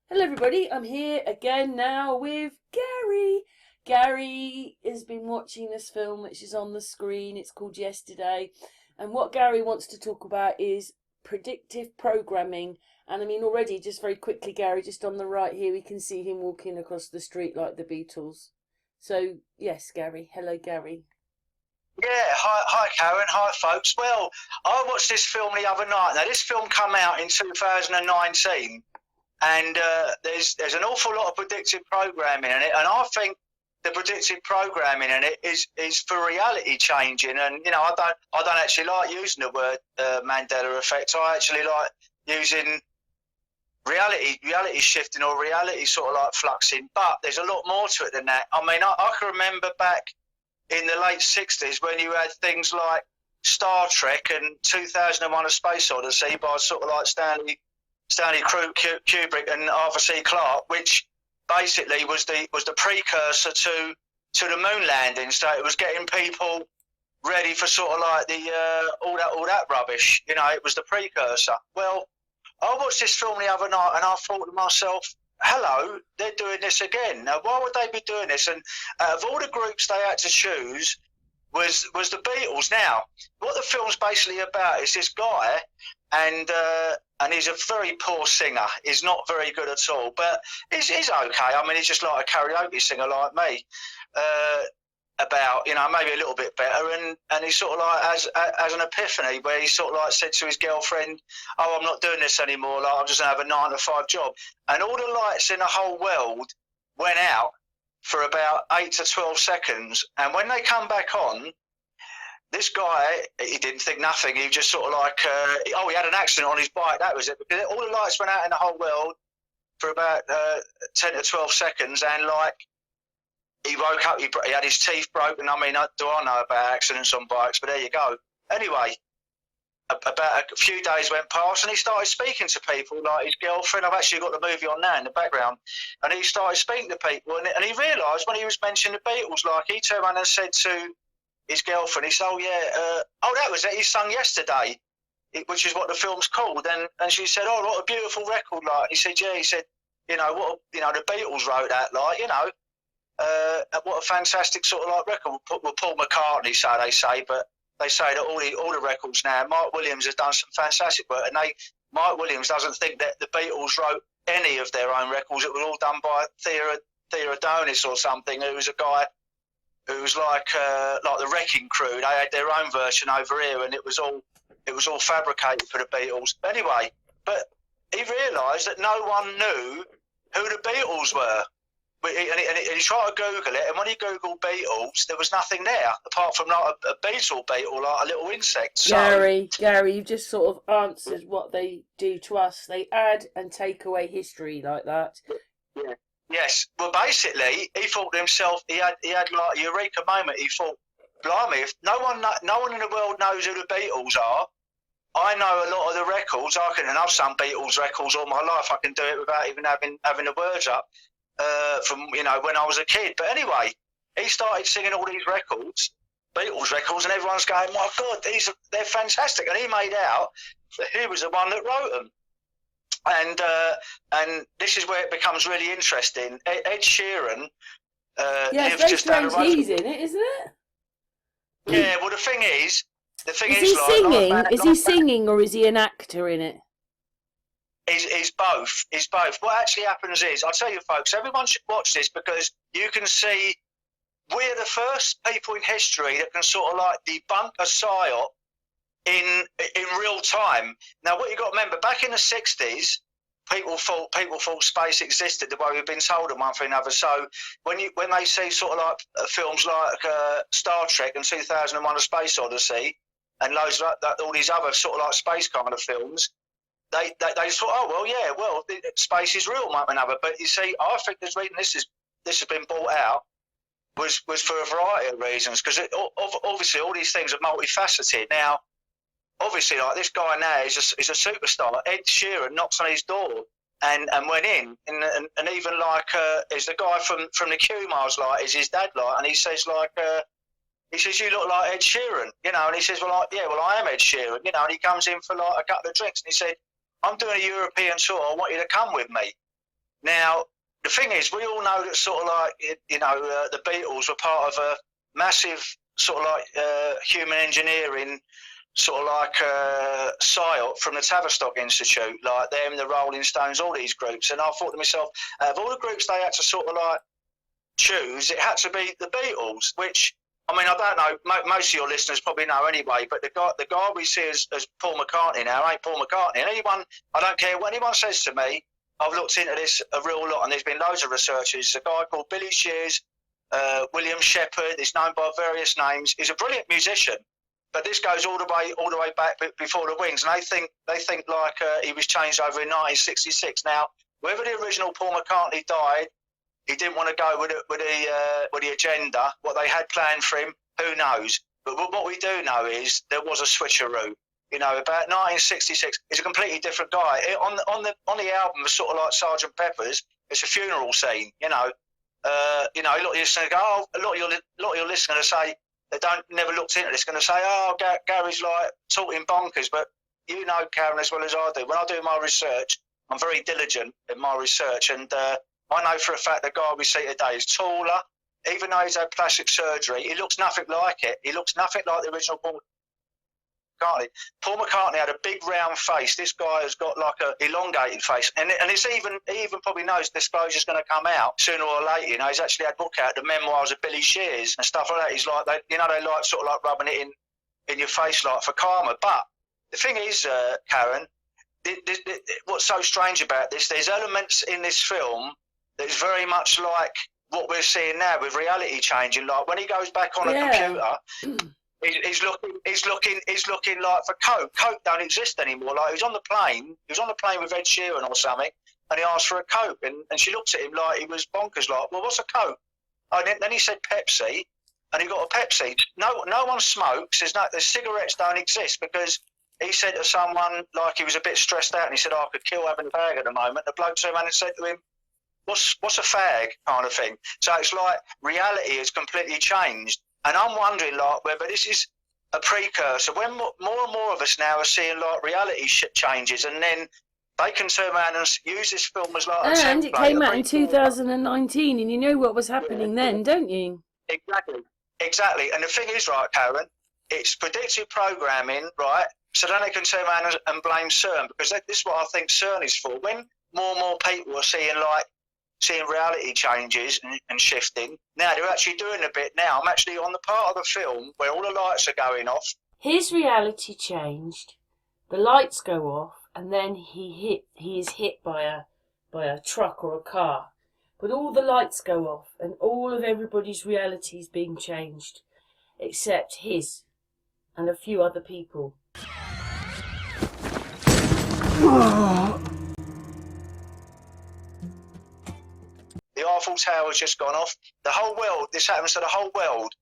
Hello everybody, I'm here again now with Gary. Gary has been watching this film which is on the screen. It's called Yesterday. And what Gary wants to talk about is predictive programming. And I mean already, just very quickly, Gary, just on the right here, we can see him walking across the street like the Beatles. So, yes, Gary. Hello, Gary. Yeah, hi Karen, hi folks. Well, I watched this film the other night. Now, this film came out in 2019, and there's an awful lot of predictive programming in it, and I think the predictive programming in it is for reality changing. And I don't actually like using the word Mandela effect. I actually like using reality shifting or reality sort of like fluxing. But there's a lot more to it than that. I mean, I can remember back in the late 60s when you had things like Star Trek and 2001 A Space Odyssey by sort of like Stanley Kubrick and Arthur C. Clarke, which basically was the precursor to the moon landing. So it was getting people ready for sort of like the all that rubbish. It was the precursor. Well, I watched this film the other night and I thought to myself, hello, they're doing this again. Now, why would they be doing this? And out of all the groups they had to choose was the Beatles. Now, what the film's basically about is this guy, and he's a very poor singer. He's not very good at all, but he's okay. I mean, he's just like a karaoke singer like me. About maybe a little bit better, and he sort of like has an epiphany where he sort of like said to his girlfriend, "Oh, I'm not doing this anymore. Like I'm just gonna have a 9 to 5 job." And all the lights in the whole world went out for about 8 to 12 seconds, and when they come back on, this guy, he didn't think nothing. He just sort of like, he had an accident on his bike. That was it. Because all the lights went out in the whole world for about 10 to 12 seconds, and like. He woke up, he had his teeth broken. I mean, do I know about accidents on bikes? But there you go. Anyway, about a few days went past and he started speaking to people like his girlfriend. I've actually got the movie on now in the background. And he started speaking to people. And he realised when he was mentioning the Beatles, like he turned around and said to his girlfriend, he said, that was it. He sung Yesterday, which is what the film's called. And she said, oh, what a beautiful record. Like, and he said, yeah, he said, the Beatles wrote that, like, what a fantastic sort of like record with Paul McCartney, so they say, but they say that all the records now, Mike Williams has done some fantastic work, and Mike Williams doesn't think that the Beatles wrote any of their own records. It was all done by Theodonis or something, who was a guy who was like the Wrecking Crew. They had their own version over here, and it was all fabricated for the Beatles. Anyway, but he realised that no one knew who the Beatles were. And he tried to Google it, and when he Googled Beatles, there was nothing there apart from like a beetle, like a little insect. So, Gary, you've just sort of answered what they do to us. They add and take away history like that. Yeah. Yes. Well, basically, he thought to himself, he had like a eureka moment. He thought, blimey, if no one in the world knows who the Beatles are, I know a lot of the records. I can have some Beatles records all my life. I can do it without even having the words up. From when I was a kid. But anyway, he started singing all these records, Beatles records, and everyone's going, my God, they're fantastic. And he made out that he was the one that wrote them. And this is where it becomes really interesting. Ed Sheeran it's very strange he's in it, isn't it? Yeah, well the thing is is he singing? Is he singing or is he an actor in it? Is both. What actually happens is, I'll tell you folks, everyone should watch this because you can see we're the first people in history that can sort of like debunk a psyop in real time. Now, what you got to remember, back in the 60s, people thought space existed the way we've been told and one thing or another. So when they see sort of like films like Star Trek and 2001: A Space Odyssey and loads of all these other sort of like space kind of films, They thought, oh well, yeah, well, space is real, might be another. But you see, I think the reason this has been brought out was for a variety of reasons. Because obviously, all these things are multifaceted. Now, obviously, like this guy now is a superstar. Ed Sheeran knocks on his door and went in, and even like is the guy from the Kumars, like is his dad, like, and he says like. He says, you look like Ed Sheeran, and he says, well, I am Ed Sheeran, and he comes in for like a couple of drinks, and he said, I'm doing a European tour, I want you to come with me. Now, the thing is, we all know that sort of like, the Beatles were part of a massive sort of like human engineering sort of like psyop from the Tavistock Institute, like them, the Rolling Stones, all these groups. And I thought to myself, out of all the groups they had to sort of like choose, it had to be the Beatles, which, I mean, I don't know, most of your listeners probably know anyway, but the guy we see as Paul McCartney now ain't Paul McCartney. And I don't care what anyone says to me, I've looked into this a real lot, and there's been loads of researchers. A guy called Billy Shears, William Shepherd, he's known by various names. He's a brilliant musician, but this goes all the way back before the Wings, and they think like he was changed over in 1966. Now, whether the original Paul McCartney died, he didn't want to go with the agenda, what they had planned for him, who knows? But what we do know is there was a switcheroo. You know, about 1966, he's a completely different guy. On the album, it's sort of like Sergeant Pepper's. It's a funeral scene. A lot of your listeners go, a lot of your listeners are going to say they never looked into this. Going to say, Gary's like talking bonkers. But you know, Karen, as well as I do. When I do my research, I'm very diligent in my research, and I know for a fact the guy we see today is taller. Even though he's had plastic surgery, he looks nothing like it. He looks nothing like the original Paul McCartney. Paul McCartney had a big round face. This guy has got like a elongated face, and it's he even probably knows disclosure's going to come out sooner or later. You know, he's actually had a book out, the memoirs of Billy Shears and stuff like that. He's like, they like sort of like rubbing it in your face like for karma. But the thing is, Karen, what's so strange about this? There's elements in this film that is very much like what we're seeing now with reality changing. Like when he goes back on a computer. He's looking like for Coke. Coke don't exist anymore. Like he was on the plane with Ed Sheeran or something, and he asked for a Coke, and she looked at him like he was bonkers. Like, well, what's a Coke? And then he said Pepsi, and he got a Pepsi. No one smokes. There's cigarettes don't exist because he said to someone like he was a bit stressed out, and he said, I could kill having a fag at the moment. The bloke turned around and said to him, What's a fag, kind of thing. So it's like reality has completely changed. And I'm wondering, like, whether this is a precursor when more and more of us now are seeing like reality changes, and then they can turn around and use this film as like. And it came out in 2019, and you know what was happening then, don't you? Exactly. And the thing is, right, Karen, it's predictive programming, right? So then they can turn around and blame CERN, because this is what I think CERN is for. When more and more people are seeing reality changes and shifting. Now they're actually doing a bit now. I'm actually on the part of the film where all the lights are going off. His reality changed, the lights go off, and then he is hit by a truck or a car. But all the lights go off, and all of everybody's reality is being changed, except his and a few other people. The Eiffel Tower has just gone off. The whole world, this happens to the whole world.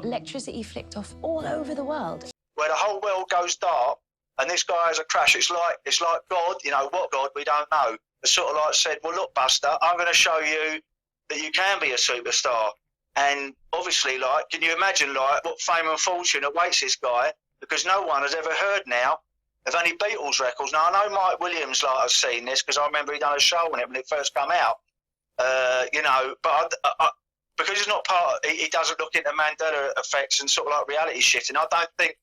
Electricity flicked off all over the world. Where the whole world goes dark, and this guy has a crash. It's like God, what God, we don't know. It's sort of like said, well, look, Buster, I'm going to show you that you can be a superstar. And obviously, like, can you imagine, like, what fame and fortune awaits this guy? Because no one has ever heard now of any Beatles records. Now, I know Mike Williams has seen this because I remember he done a show on it when it first came out. But because he's not he doesn't look into Mandela effects and sort of like reality shit, and I don't think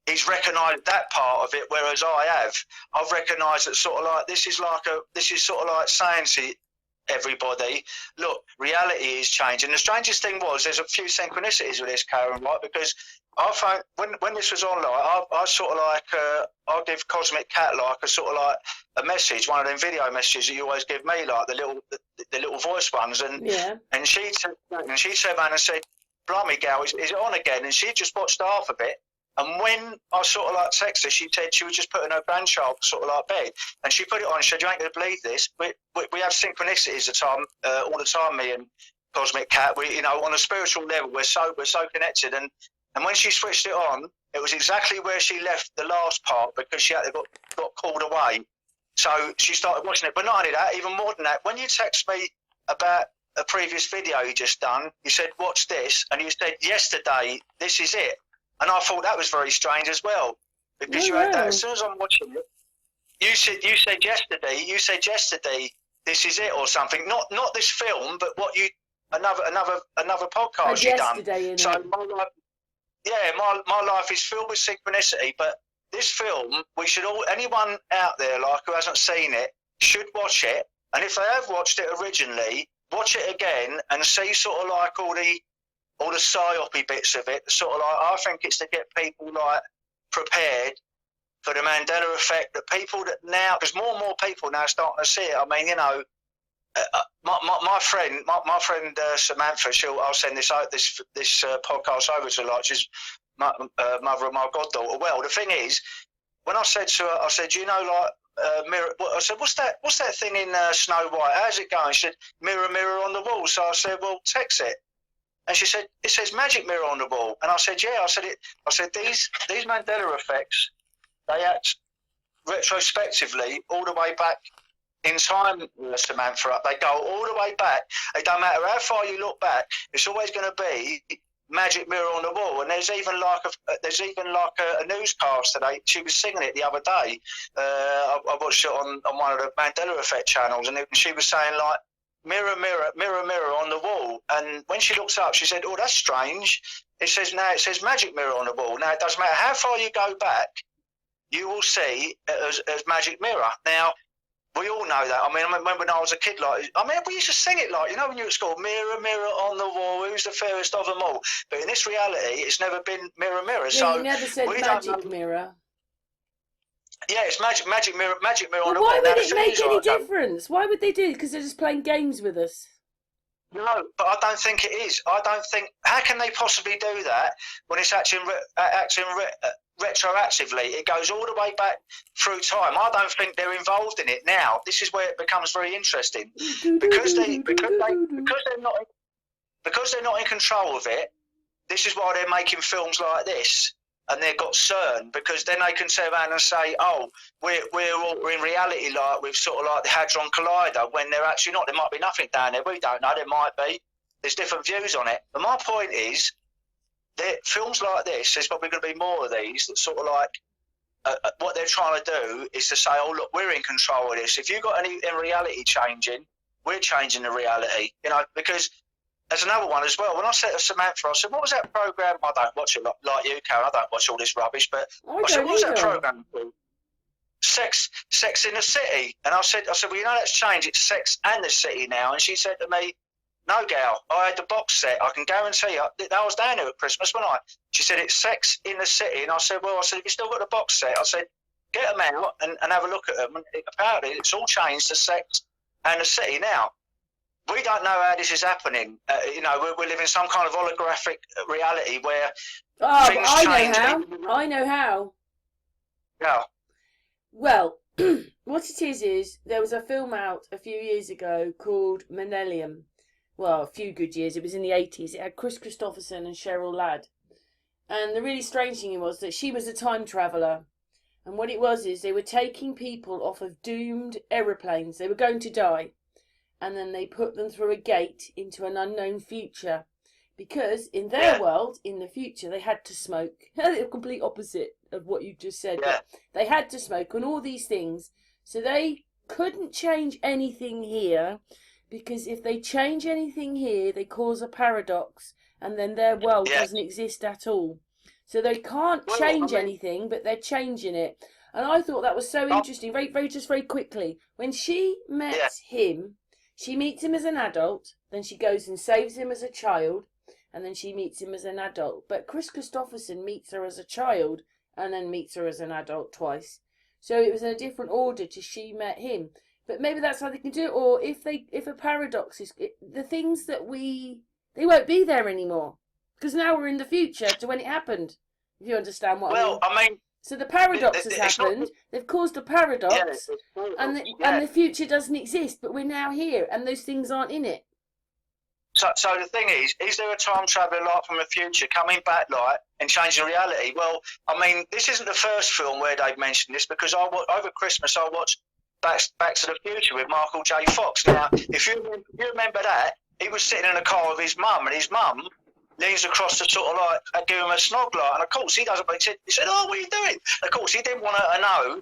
he's recognised that part of it, whereas I have. I've recognised that sort of like this is sort of like saying to everybody, look, reality is changing. The strangest thing was there's a few synchronicities with this, Karen, right? Because I found when this was on, like, I sort of like I'll give Cosmic Cat like a sort of like a message, one of them video messages that you always give me, like the little voice ones, and she turned around and said, "Blimey, gal, is it on again?" And she just watched half of it. And when I sort of like texted her, she said she was just putting her grandchild sort of like bed, and she put it on and said, "You ain't going to believe this. We have synchronicities all the time, me and Cosmic Cat. We, on a spiritual level, we're so connected." And when she switched it on, it was exactly where she left the last part because she got called away. So she started watching it. But not only that, even more than that, when you text me about a previous video you just done, you said, "Watch this," and you said, "Yesterday, this is it." And I thought that was very strange as well, because you had that as soon as I'm watching it. You You said yesterday. This is it or something. Not this film, but what you another podcast you done. Yesterday, So my life, my life is filled with synchronicity. But this film, we should anyone out there like who hasn't seen it should watch it. And if they have watched it originally, watch it again and see sort of like all the psyopy bits of it. Sort of like I think it's to get people like prepared for the Mandela effect. That people that now, because more and more people now starting to see it. I mean, you know, my friend SAMFU, I'll send this podcast over to her, like she's mother of my goddaughter. Well, the thing is, when I said to her, I said, you know, like. Mirror. I said, what's that thing in Snow White? How's it going? She said, mirror, mirror on the wall. So I said, well, text it. And she said, it says magic mirror on the wall. And I said, yeah. I said these Mandela effects, they act retrospectively all the way back in time, Samantha. They go all the way back. It don't matter how far you look back. It's always going to be magic mirror on the wall. And there's even like a newscast today. She was singing it the other day. I watched it on one of the Mandela Effect channels, and she was saying like mirror, mirror, mirror, mirror on the wall. And when she looks up, she said, "Oh, that's strange." It says magic mirror on the wall. Now it doesn't matter how far you go back, you will see it as magic mirror. Now. We all know that. I mean, when I was a kid, we used to sing it like, you know, when you were at school, mirror, mirror on the wall, who's the fairest of them all? But in this reality, it's never been mirror, mirror. Yeah, so you never said magic mirror. Yeah, it's magic mirror on the wall. Why would it make any difference? Why would they do it? Because they're just playing games with us. No, but I don't think it is. I don't think. How can they possibly do that when it's acting retroactively? It goes all the way back through time. I don't think they're involved in it now. This is where it becomes very interesting because they're not in control of it. This is why they're making films like this, and they've got CERN, because then they can turn around and say, "Oh, we're all in reality, like with sort of like the Hadron Collider," when they're actually not. There might be nothing down there. We don't know. There might be. There's different views on it. But my point is, films like this, there's probably going to be more of these that sort of like what they're trying to do is to say, "Oh, look, we're in control of this. If you've got any in reality changing, we're changing the reality." You know, because. There's another one as well. When I said to Samantha, I said, "What was that program?" I don't watch it like you, Karen. I don't watch all this rubbish. But I said, "What was that program called?" Sex in the City. And I said, "Well, you know, that's changed. It's Sex and the City now." And she said to me, "No, gal, I had the box set. I can guarantee you." I was down here at Christmas, wasn't I? She said, "It's Sex in the City." And I said, "Well, if you still got the box set," I said, "get them out and have a look at them." And apparently, it's all changed to Sex and the City now. We don't know how this is happening. You know, we're living some kind of holographic reality where things change. I know how. Yeah. Well, what it is there was a film out a few years ago called Millennium. Well, a few good years. It was in the 80s. It had Chris Christopherson and Cheryl Ladd. And the really strange thing was that she was a time traveller. And what it was is they were taking people off of doomed aeroplanes. They were going to die. And then they put them through a gate into an unknown future. Because in their world, in the future, they had to smoke. The complete opposite of what you just said. Yeah. But they had to smoke and all these things. So they couldn't change anything here. Because if they change anything here, they cause a paradox. And then their world doesn't exist at all. So they can't change anything, but they're changing it. And I thought that was so interesting. Very quickly. When she met him... She meets him as an adult, then she goes and saves him as a child, and then she meets him as an adult. But Chris Christopherson meets her as a child, and then meets her as an adult twice. So it was in a different order to she met him. But maybe that's how they can do it. Or if a paradox is the things that they won't be there anymore, because now we're in the future to when it happened. If you understand what I mean. Well, I mean. So the paradox has happened. They've caused a paradox, and the future doesn't exist. But we're now here, and those things aren't in it. So the thing is there a time traveller like from the future coming back like and changing reality? Well, I mean, this isn't the first film where they've mentioned this, because over Christmas I watched Back to the Future with Michael J. Fox. Now, if you remember that, he was sitting in a car with his mum, and his mum leans across to sort of like give him a snog like, and of course he doesn't. He said, "Oh, what are you doing?" And of course he didn't want her to know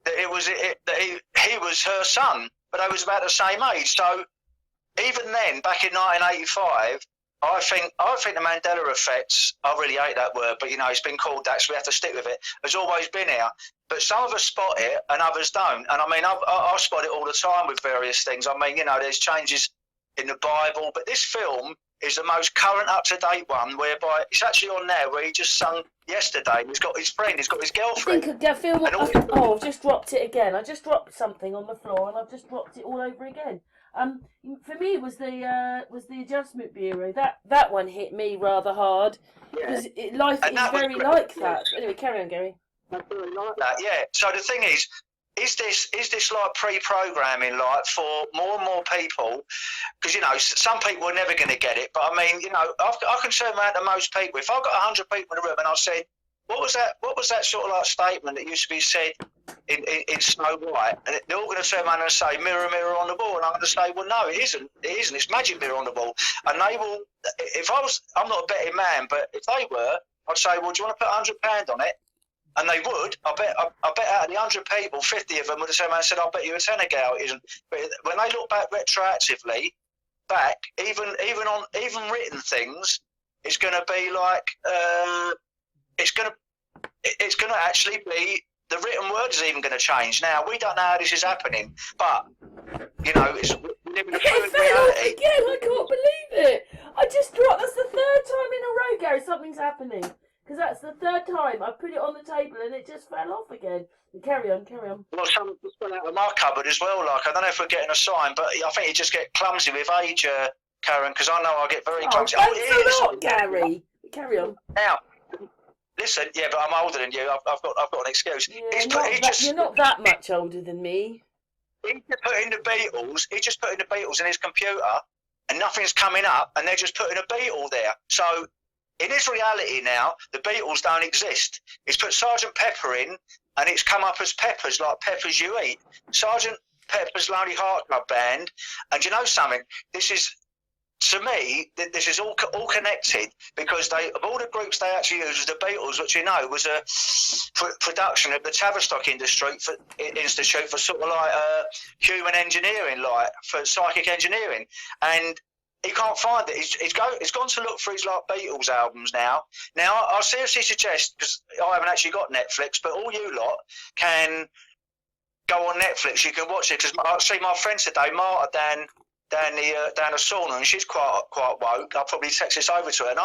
that he was her son, but they was about the same age. So even then, back in 1985, I think the Mandela effect, I really hate that word, but it's been called that, so we have to stick with it, has always been here. But some of us spot it and others don't. And I mean, I spot it all the time with various things. I mean, there's changes in the Bible, but this film is the most current, up-to-date one, whereby it's actually on there where he just sung yesterday. He's got his friend, he's got his girlfriend. I think I feel I've just dropped it again. I just dropped something on the floor and I've just dropped it all over again. For me, it was the Adjustment Bureau. That one hit me rather hard because life is very like that. Anyway, carry on, Gary. Very like that, yeah. So the thing is this like pre-programming, like for more and more people? Because some people are never going to get it, but I mean, I can turn around to most people. If I've got 100 people in the room and I said, What was that sort of like statement that used to be said in Snow White? And they're all going to turn around and say, mirror, mirror on the wall. And I'm going to say, well, no, it isn't. It isn't. It's magic mirror on the wall. And they will, I'm not a betting man, but if they were, I'd say, well, do you want to put £100 on it? And they would. I bet out of the 100 people, 50 of them would have turned around and said, I'll bet you a tenner, Gal, it isn't. But when they look back retroactively, even written things, it's going to be like, it's going to actually be, the written word is even going to change. Now, we don't know how this is happening, but, we live in a fluid reality. Again, I can't believe it. I just dropped, that's the third time in a row, Gary, something's happening. Because that's the third time I put it on the table and it just fell off again. Carry on. Well, some just fell out of my cupboard as well. Like, I don't know if we're getting a sign, but I think you just get clumsy with age, Karen, because I know I get very clumsy. Thanks a lot, Gary. Carry on. Now, listen, yeah, but I'm older than you. I've got an excuse. Yeah, you're not that much older than me. He just put in the Beatles in his computer, and nothing's coming up, and they're just putting a Beatle there. So in his reality now, the Beatles don't exist. He's put Sergeant Pepper in, and it's come up as Peppers, like peppers you eat. Sergeant Pepper's Lonely Heart Club Band, and you know something? This is, to me, this is all connected, because of all the groups they actually used, was the Beatles, which was a production of the Tavistock Institute for sort of like human engineering, like for psychic engineering, and he can't find it. He's gone to look for his like Beatles albums now. Now I seriously suggest, because I haven't actually got Netflix, but all you lot can go on Netflix. You can watch it, because I see my friend today, Marta, down the sauna, and she's quite woke. I'll probably text this over to her. And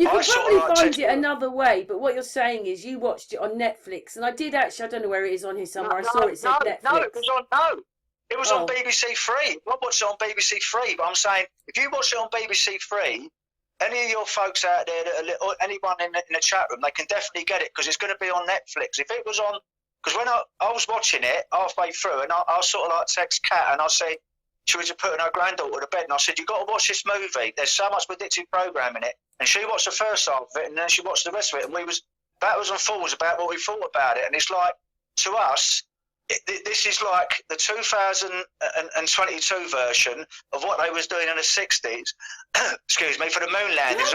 you can probably find it another way, but what you're saying is you watched it on Netflix, and I did actually. I don't know where it is on here somewhere. I saw it said Netflix. It was on BBC Three. I watched it on BBC Three, but I'm saying if you watch it on BBC Three, any of your folks out there, or anyone in the chat room, they can definitely get it, because it's going to be on Netflix. If it was on, because when I was watching it halfway through, and I sort of like text Kat, and I said, she was putting her granddaughter to bed, and I said, you've got to watch this movie. There's so much predictive programming in it. And she watched the first half of it, and then she watched the rest of it, and we was backwards and forwards about what we thought about it. And it's like, to us, this is like the 2022 version of what they was doing in the 60s, excuse me, for the moon landings.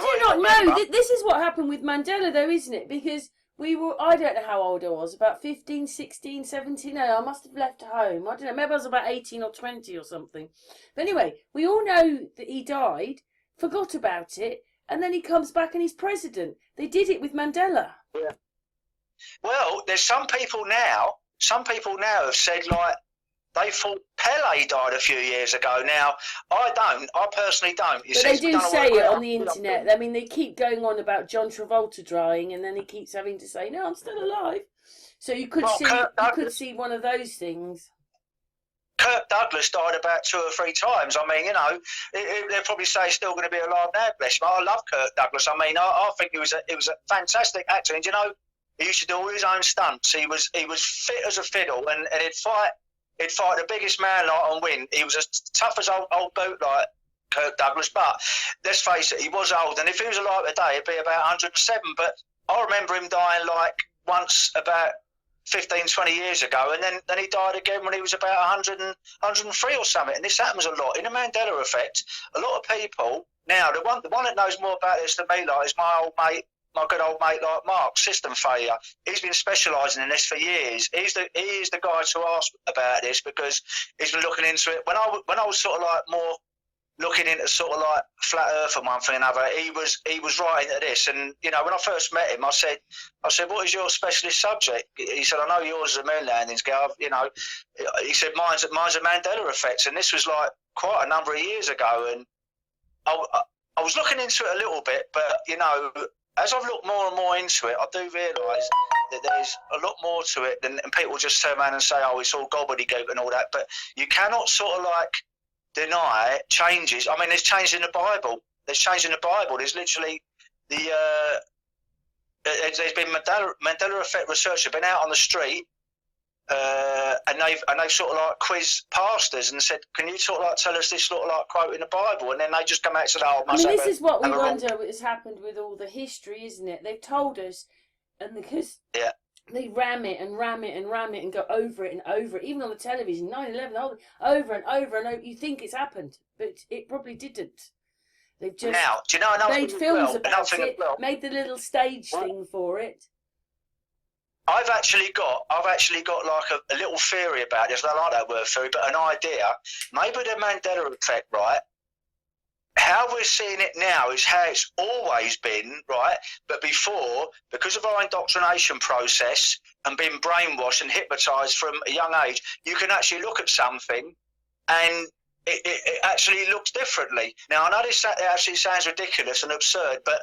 This is what happened with Mandela, though, isn't it? Because we were, I don't know how old I was, about 15, 16, 17, no, I must have left home. I don't know, maybe I was about 18 or 20 or something. But anyway, we all know that he died, forgot about it, and then he comes back and he's president. They did it with Mandela. Yeah. Well, there's some people now have said, like, they thought Pele died a few years ago. Now, I personally don't. But they do say it on the internet. I mean, they keep going on about John Travolta dying, and then he keeps having to say, no, I'm still alive. So you could see one of those things. Kirk Douglas died about 2 or 3 times. I mean, they'll probably say he's still going to be alive now, bless him. I love Kirk Douglas. I mean, I think he was a fantastic actor. And, he used to do all his own stunts. He was fit as a fiddle, and he'd fight the biggest man like and win. He was as tough as old boot like Kirk Douglas, but let's face it, he was old, and if he was alive today, he'd be about 107. But I remember him dying like once about 15, 20 years ago, and then he died again when he was about 100 and 103 or something. And this happens a lot in the Mandela effect. A lot of people now, the one that knows more about this than me, like, is my old mate my good old mate like Mark, system failure. He's been specialising in this for years. He is the guy to ask about this because he's been looking into it. When I was sort of like more looking into sort of like flat Earth and one thing and another, he was right into this. And you know, when I first met him, I said, what is your specialist subject? He said, I know yours is a moon landings, Gav. You know, he said mine's a Mandela effect, and this was like quite a number of years ago. And I was looking into it a little bit, but you know, as I've looked more and more into it, I do realise that there's a lot more to it than and people just turn around and say, oh, it's all gobbledygook and all that. But you cannot sort of like deny changes. I mean, there's change in the Bible. There's literally there's been Mandela effect research have been out on the street, and they've sort of like quizzed pastors and said, can you sort of like tell us this sort of like quote in the Bible? And then they just come out and say, oh, I mean, this is what we wonder what has happened with all the history, isn't it? They've told us, and because they ram it and ram it and ram it and go over it and over it, even on the television, 9/11, over and over and over. You think it's happened, but it probably didn't. They've just made films about it, made the little stage thing for it. I've actually got like a little theory about this. I don't like that word theory, but an idea. Maybe the Mandela effect, right? How we're seeing it now is how it's always been, right? But before, because of our indoctrination process and being brainwashed and hypnotised from a young age, you can actually look at something and it actually looks differently. Now, I know this actually sounds ridiculous and absurd, but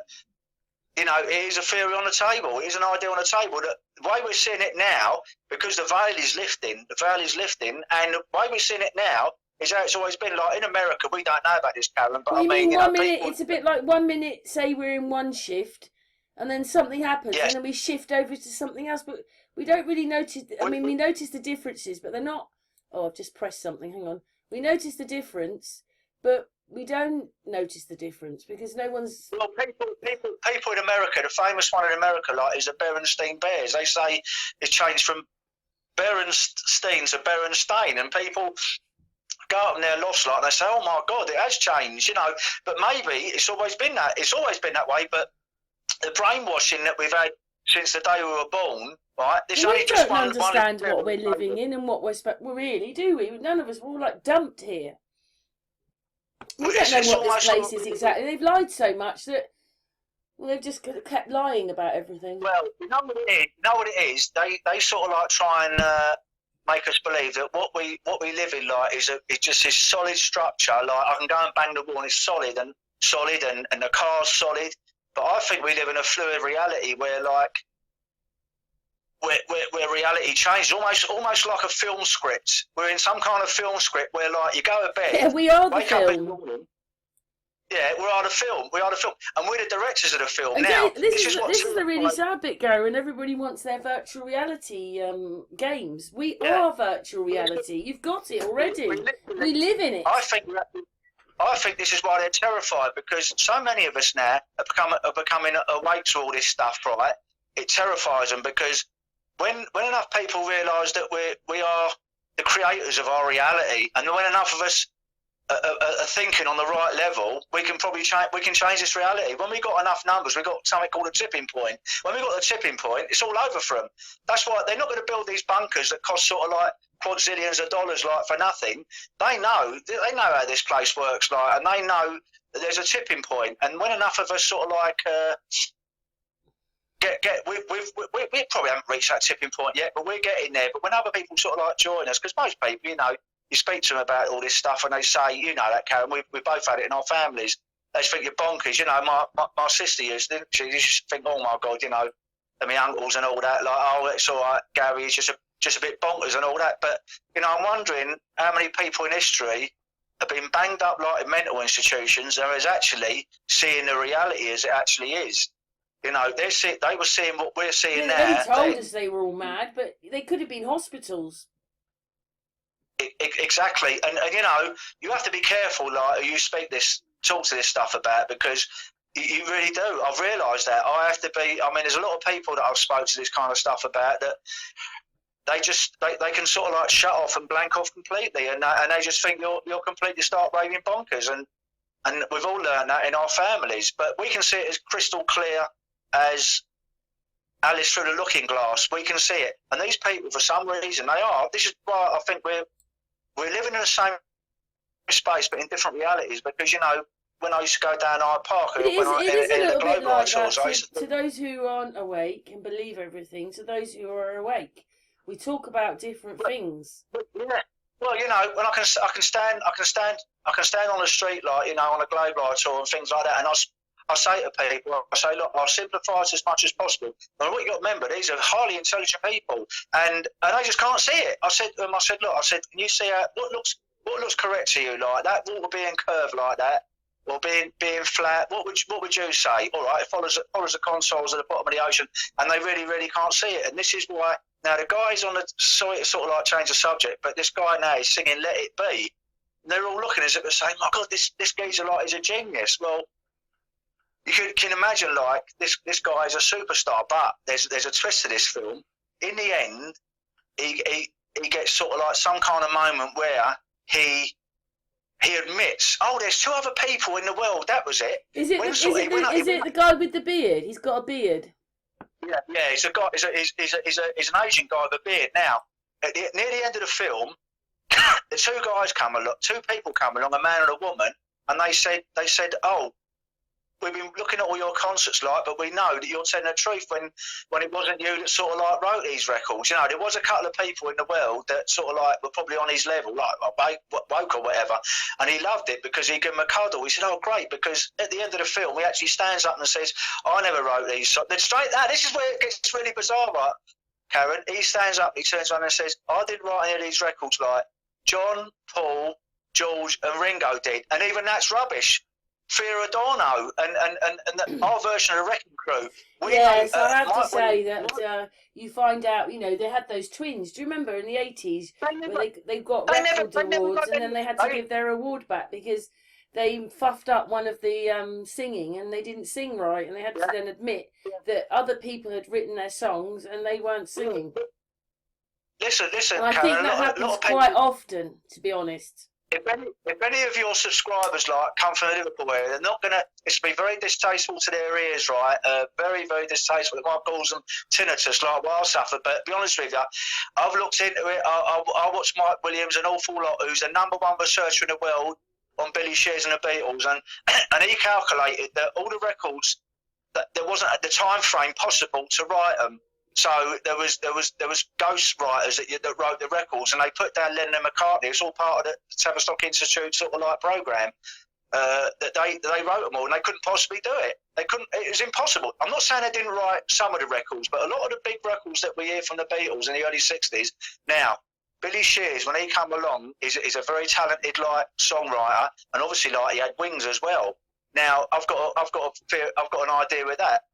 you know, it is a theory on the table. It is an idea on the table that the way we're seeing it now, because the veil is lifting, and the way we're seeing it now is how it's always been. Like in America, we don't know about this, Karen, but well, I mean, one minute it's a bit like 1 minute, say we're in one shift, and then something happens, and then we shift over to something else, but we don't really notice. I mean, we notice the differences, but they're not. Oh, I've just pressed something. Hang on. We notice the difference, but we don't notice the difference because no one's. Well, people in America, the famous one in America, like, is the Berenstein Bears. They say it's changed from Berenstein to Berenstain, and people go up and they're lost, like, and they say, "Oh my God, it has changed," you know. But maybe it's always been that. It's always been that way. But the brainwashing that we've had since the day we were born. Right, we don't understand what we're living in and what we're really, do we? None of us. We're all like dumped here. We don't know what this place is exactly. They've lied so much that they've just kept lying about everything. Well, you know what it is? They sort of like try and make us believe that what we live in like is just this solid structure. Like I can go and bang the wall and it's solid and the car's solid. But I think we live in a fluid reality where like. Where reality changes, almost like a film script. We're in some kind of film script where, like, you go to bed. Yeah, we are the film. Yeah, we are the film. And we're the directors of the film. And now, this is the really sad bit, Gary, when everybody wants their virtual reality games. We are virtual reality. You've got it already. We live in it. I think this is why they're terrified, because so many of us now are becoming awake to all this stuff, right? It terrifies them because when enough people realise that we are the creators of our reality, and when enough of us are thinking on the right level, we can change this reality. When we got enough numbers, we got something called a tipping point. When we got the tipping point, it's all over for them. That's why they're not going to build these bunkers that cost sort of like quadzillions of dollars, like for nothing. They know how this place works, like, and they know that there's a tipping point. And when enough of us sort of like we probably haven't reached that tipping point yet, but we're getting there. But when other people sort of like join us, because most people, you know, you speak to them about all this stuff and they say, you know that, Karen, we both had it in our families. They just think you're bonkers. You know, my sister used to, she just think, oh my God, you know, and my uncles and all that, like, oh, it's all right, Gary, it's just a bit bonkers and all that. But, you know, I'm wondering how many people in history have been banged up like in mental institutions and is actually seeing the reality as it actually is. You know, they were seeing what we're seeing now. They told us they were all mad, but they could have been hospitals. Exactly, and you know, you have to be careful, like, who you talk to this stuff about, because you really do. I've realised that. I have to be. I mean, there's a lot of people that I've spoken to this kind of stuff about that. They can sort of like shut off and blank off completely, and they just think you're completely start raving bonkers, and we've all learned that in our families. But we can see it as crystal clear as Alice through the looking glass. We can see it, and these people, for some reason, they are. This is why I think we're living in the same space, but in different realities. Because when I used to go down Hyde Park, It is a little bit like that to those who aren't awake and believe everything. To those who are awake, we talk about different things. Yeah. Well, when I can stand on the street, like on a globe light tour and things like that, and I say to people, look, I'll simplify it as much as possible. But what you got to remember, these are highly intelligent people, and they just can't see it. I said to them, look, can you see what looks correct to you, like that water being curved like that, or being flat? What would you say? All right, it follows the consoles at the bottom of the ocean, and they really, really can't see it. And this is why now the guys on the sort of like change the subject, but this guy now is singing "Let It Be." And they're all looking as if they're saying, "My God, this geezer like is a genius." Well, you can imagine like this guy is a superstar, but there's a twist to this film. In the end, he gets sort of like some kind of moment where he admits, "Oh, there's two other people in the world." That was it. Is it the guy with the beard? He's got a beard. Yeah. He's a guy. He's an Asian guy with a beard. Now, near the end of the film, the two people come along, a man and a woman, and they said, "Oh, we've been looking at all your concerts, like, but we know that you're telling the truth when it wasn't you that sort of like wrote these records. There was a couple of people in the world that sort of like were probably on his level, like woke or whatever, and he loved it because he gave him a cuddle. He said, "Oh, great," because at the end of the film, he actually stands up and says, "I never wrote these songs." Then straight out, this is where it gets really bizarre, right, Karen? He stands up, he turns around and says, "I didn't write any of these records, like John, Paul, George, and Ringo did, and even that's rubbish. Fear Adorno and our version of the Wrecking Crew." Yes, I have to say that you find out, they had those twins. Do you remember in the 80s where they got record awards and then they had to give their award back because they fuffed up one of the singing and they didn't sing right, and they had to then admit that other people had written their songs and they weren't singing. Listen, and I think that happens quite often, to be honest. If any of your subscribers come from the Liverpool area, they're not gonna. It's be very distasteful to their ears, right? Very, very distasteful. It might cause them tinnitus, like what I suffered. But to be honest with you, I've looked into it. I watched Mike Williams an awful lot, who's the #1 researcher in the world on Billy Shears and the Beatles, and he calculated that all the records that there wasn't at the time frame possible to write them. So there was ghost writers that wrote the records, and they put down Lennon and McCartney. It's all part of the Tavistock Institute sort of like program that they wrote them all, and they couldn't possibly do it. They couldn't. It was impossible. I'm not saying they didn't write some of the records, but a lot of the big records that we hear from the Beatles in the early '60s. Now, Billy Shears, when he came along, is a very talented songwriter, and obviously he had wings as well. Now I've got an idea with that.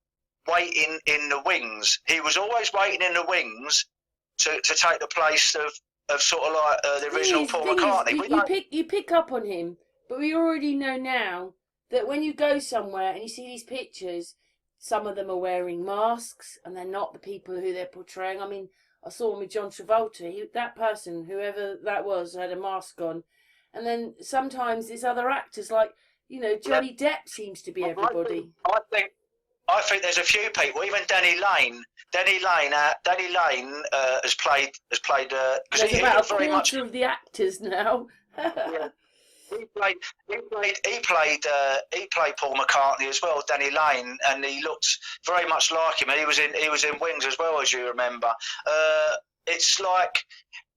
Waiting in the wings. He was always waiting in the wings to take the place of sort of like the original Paul McCartney. You pick up on him, but we already know now that when you go somewhere and you see these pictures, some of them are wearing masks and they're not the people who they're portraying. I mean, I saw him with John Travolta. That person, whoever that was, had a mask on. And then sometimes there's other actors like, Johnny Depp seems to be everybody. I think there's a few people, even Danny Lane. Danny Lane has played. There's about a quarter of the actors now. Yeah. He played Paul McCartney as well, Danny Lane, and he looked very much like him. And he was in Wings as well, as you remember. It's like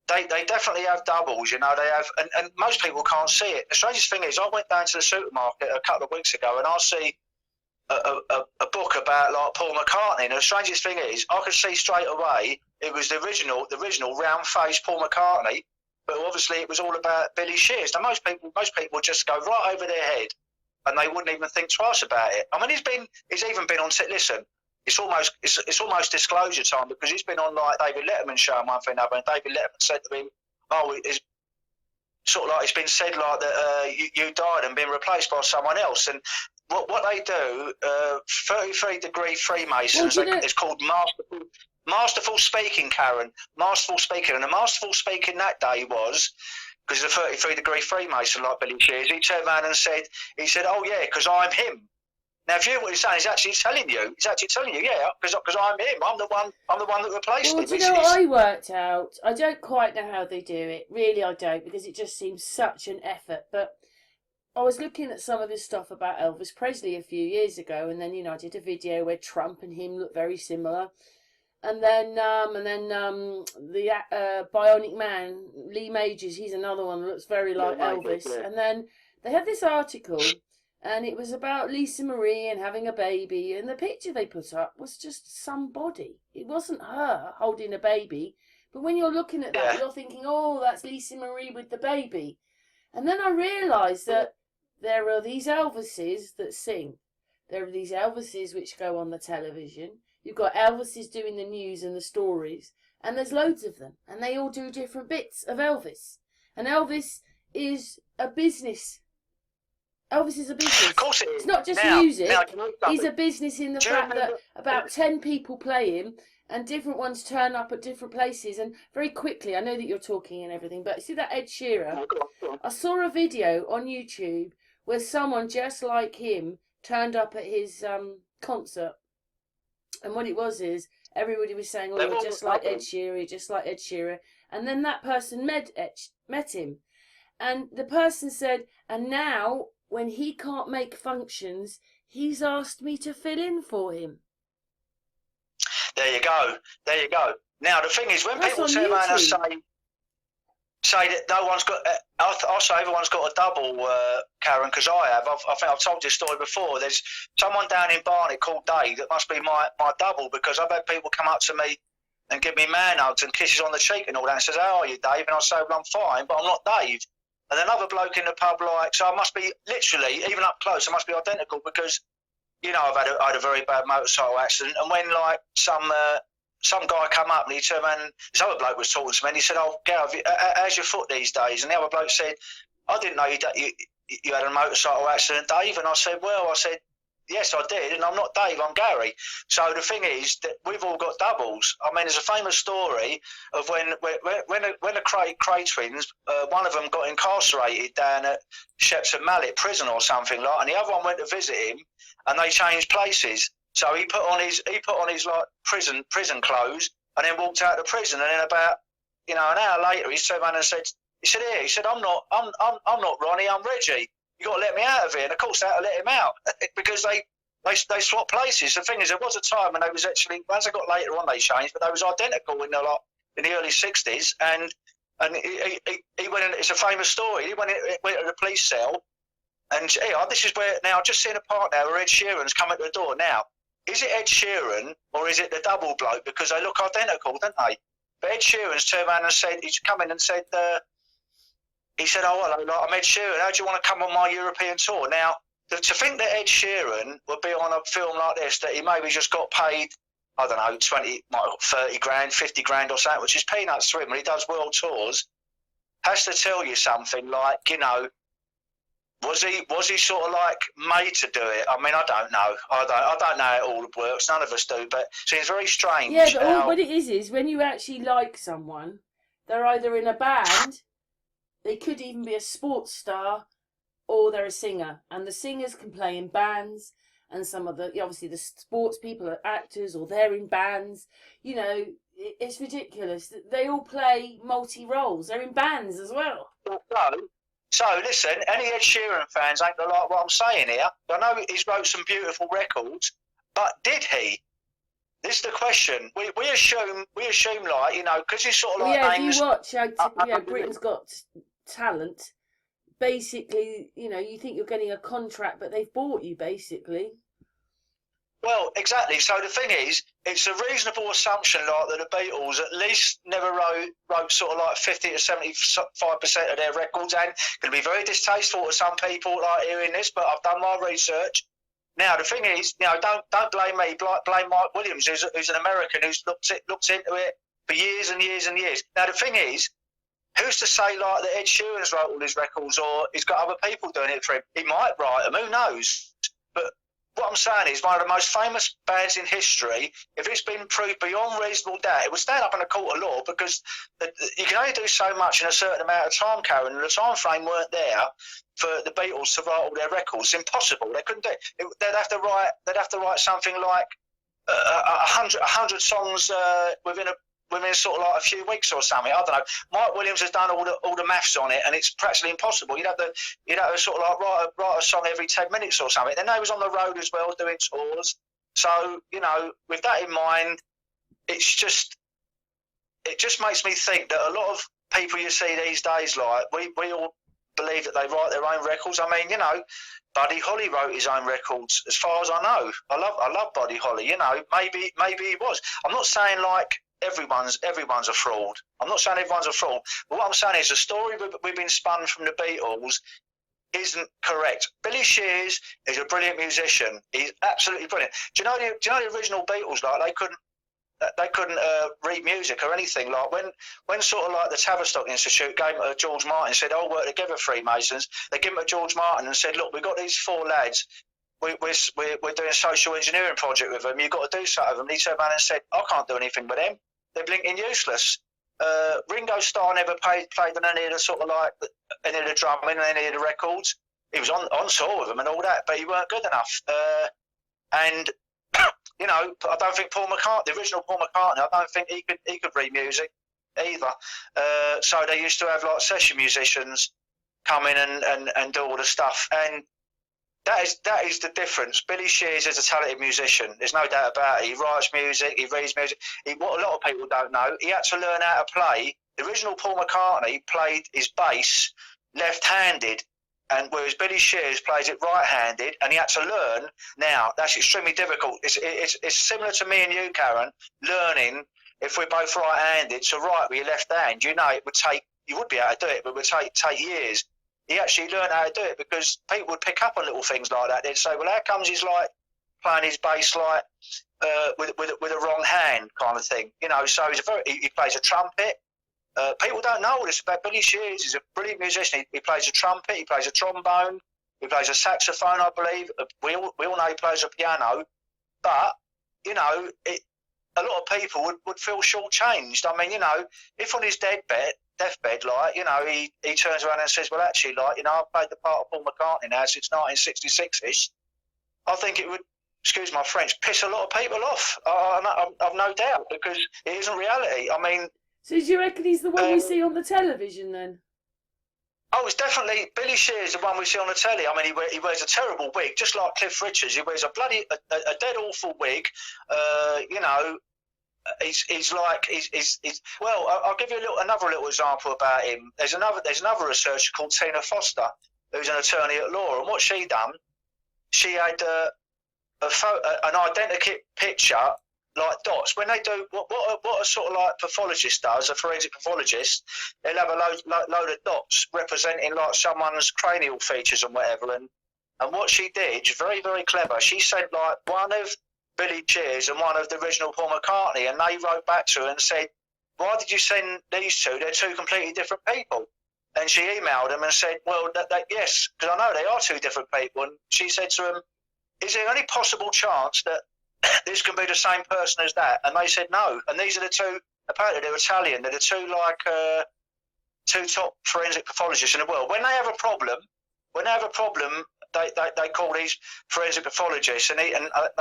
they definitely have doubles, they have, and most people can't see it. The strangest thing is, I went down to the supermarket a couple of weeks ago, and I see a book about like Paul McCartney, and the strangest thing is I could see straight away it was the original round-faced Paul McCartney, but obviously it was all about Billy Shears. Now most people just go right over their head and they wouldn't even think twice about it. I mean, he's even been on listen, it's almost disclosure time, because he's been on like David Letterman's show and one thing or another, and David Letterman said to him, it's sort of like it's been said like that you died and been replaced by someone else. And what they do, 33-degree Freemasons, it's called masterful speaking, Karen. Masterful speaking. And the masterful speaking that day was, because he's a 33-degree Freemason like Billy Shears, he turned around and said, "Oh yeah, because I'm him." Now, if you hear what he's saying, he's actually telling you, yeah, because I'm him. I'm the one that replaced Well, him. do you know what I worked out? I don't quite know how they do it. Really, I don't, because it just seems such an effort. But I was looking at some of this stuff about Elvis Presley a few years ago, and then I did a video where Trump and him look very similar, and then the Bionic Man, Lee Majors, he's another one that looks very like Elvis, yeah. and then they had this article. And it was about Lisa Marie and having a baby. And the picture they put up was just somebody. It wasn't her holding a baby. But when you're looking at that, you're thinking, oh, that's Lisa Marie with the baby. And then I realised that there are these Elvises that sing. There are these Elvises which go on the television. You've got Elvises doing the news and the stories. And there's loads of them. And they all do different bits of Elvis. And Elvis is a business. Elvis is a business. Of course it is. It's not just music. He's a business in the fact that about 10 people play him and different ones turn up at different places. And very quickly, I know that you're talking and everything, but see that Ed Sheeran? I saw a video on YouTube where someone just like him turned up at his concert. And what it was is everybody was saying, oh, you're just like Ed Sheeran, just like Ed Sheeran. And then that person met him. And the person said, and now, when he can't make functions, he's asked me to fill in for him. There you go. Now, the thing is, when people turn around and say that no one's got, I say everyone's got a double, Karen, because I have. I think I've told this story before. There's someone down in Barnet called Dave that must be my double, because I've had people come up to me and give me man hugs and kisses on the cheek and all that and says, how are you, Dave? And I say, well, I'm fine, but I'm not Dave. And another bloke in the pub, like, so I must be literally, even up close, I must be identical, because, I've had a very bad motorcycle accident. And when, like, some guy come up and he turned around, and this other bloke was talking to me, and he said, oh, Gav, how's your foot these days? And the other bloke said, I didn't know you had a motorcycle accident, Dave. And I said, yes, I did, and I'm not Dave, I'm Gary. So the thing is that we've all got doubles. I mean, there's a famous story of when the Cray twins, one of them got incarcerated down at Shepton Mallet prison or something like, and the other one went to visit him, and they changed places. So he put on his like prison clothes, and then walked out of prison, and then about an hour later, he turned around and said, I'm not Ronnie, I'm Reggie. You got to let me out of here. And of course, they had to let him out because they swapped places. The thing is, there was a time when they was actually, as I got later on, they changed, but they was identical in the early 60s. And he went in, it's a famous story. He went to the police cell, and this is where, now I've just seen a part now where Ed Sheeran's come at the door. Now, is it Ed Sheeran or is it the double bloke? Because they look identical, don't they? But Ed Sheeran's turned around and said, he's come in and said, he said, oh, hello, I'm Ed Sheeran. How do you want to come on my European tour? Now, to think that Ed Sheeran would be on a film like this, that he maybe just got paid, I don't know, 30 grand, 50 grand or something, which is peanuts to him when he does world tours, has to tell you something like, was he sort of like made to do it? I mean, I don't know. I don't know how it all works. None of us do, but it seems very strange. Yeah, but what it is when you actually like someone, they're either in a band, they could even be a sports star, or they're a singer. And the singers can play in bands, and some of obviously the sports people are actors, or they're in bands. It's ridiculous. They all play multi-roles. They're in bands as well. So listen, any Ed Sheeran fans ain't gonna like what I'm saying here. I know he's wrote some beautiful records, but did he? This is the question. We assume like, because he's sort of like names. If you watch Britain's Got Talent, basically, you think you're getting a contract, but they've bought you basically. Well, exactly. So the thing is, it's a reasonable assumption like that the Beatles at least never wrote sort of like 50 to 75% of their records, and it's going to be very distasteful to some people like hearing this, but I've done my research. Now the thing is, don't blame me. Blame Mike Williams, who's an American who's looked into it for years and years and years. Now the thing is, who's to say like that Ed Sheeran's wrote all his records, or he's got other people doing it for him? He might write them. Who knows? But what I'm saying is one of the most famous bands in history. If it's been proved beyond reasonable doubt, it would stand up in a court of law because you can only do so much in a certain amount of time, Karen, and the time frame weren't there for the Beatles to write all their records. It's impossible. They couldn't do it. They'd have to write something like 100 songs within sort of like a few weeks or something. I don't know. Mike Williams has done all the maths on it, and it's practically impossible. You'd have to sort of like write a song every 10 minutes or something. Then they was on the road as well doing tours. So with that in mind, it just makes me think that a lot of people you see these days, like we all believe that they write their own records. I mean, Buddy Holly wrote his own records, as far as I know. I love Buddy Holly. Maybe he was. I'm not saying like everyone's a fraud. I'm not saying everyone's a fraud. But what I'm saying is the story we've been spun from the Beatles isn't correct. Billy Shears is a brilliant musician. He's absolutely brilliant. Do you know the original Beatles? Like they couldn't read music or anything. Like when sort of like the Tavistock Institute gave it to George Martin, said, "Oh, work together, Freemasons." They gave it to George Martin and said, "Look, we've got these 4 lads. We're doing a social engineering project with them. You've got to do something with them." And he turned around and said, "I can't do anything with them. They're blinking useless." Ringo Starr never played on any of the sort of like any of the drumming and any of the records. He was on tour with them and all that, but he weren't good enough. And I don't think Paul McCartney, the original Paul McCartney, I don't think he could read music either. So they used to have like session musicians come in and do all the stuff, and that is the difference. Billy Shears is a talented musician. There's no doubt about it. He writes music, he reads music. What a lot of people don't know, he had to learn how to play. The original Paul McCartney played his bass left-handed, and whereas Billy Shears plays it right-handed, and he had to learn. Now that's extremely difficult. It's similar to me and you, Karen, learning if we're both right-handed to write with your left hand. You would be able to do it, but it would take years. He actually learned how to do it because people would pick up on little things like that. They'd say, "Well, how comes he's like playing his bass like with a wrong hand kind of thing?" So he plays a trumpet. People don't know all this about Billy Shears. He's a brilliant musician. He plays a trumpet. He plays a trombone. He plays a saxophone, I believe. We all know he plays a piano. But a lot of people would feel shortchanged. I mean, if on his deathbed, like, he turns around and says, "Well, actually, like, I've played the part of Paul McCartney now since 1966-ish," I think it would, excuse my French, piss a lot of people off. I've no doubt, because it isn't reality. I mean... So do you reckon he's the one we see on the television then? Oh, it's definitely Billy Shears, the one we see on the telly. I mean, he wears a terrible wig, just like Cliff Richards. He wears a dead awful wig. He's well. I'll give you another little example about him. There's another researcher called Tina Foster, who's an attorney at law, and what she done, she had an identical picture, like dots. When they do what a sort of like pathologist does, a forensic pathologist, they'll have a load of dots representing like someone's cranial features and whatever. And what she did, very, very clever, she sent like one of Billy Shears and one of the original Paul McCartney, and they wrote back to her and said, "Why did you send these two? They're two completely different people." And she emailed them and said, "Well, yes, because I know they are two different people." And she said to them, "Is there any possible chance that this can be the same person as that?" And they said no. And these are the two, apparently they're Italian, they're the two two top forensic pathologists in the world. When they have a problem, they call these forensic pathologists, and they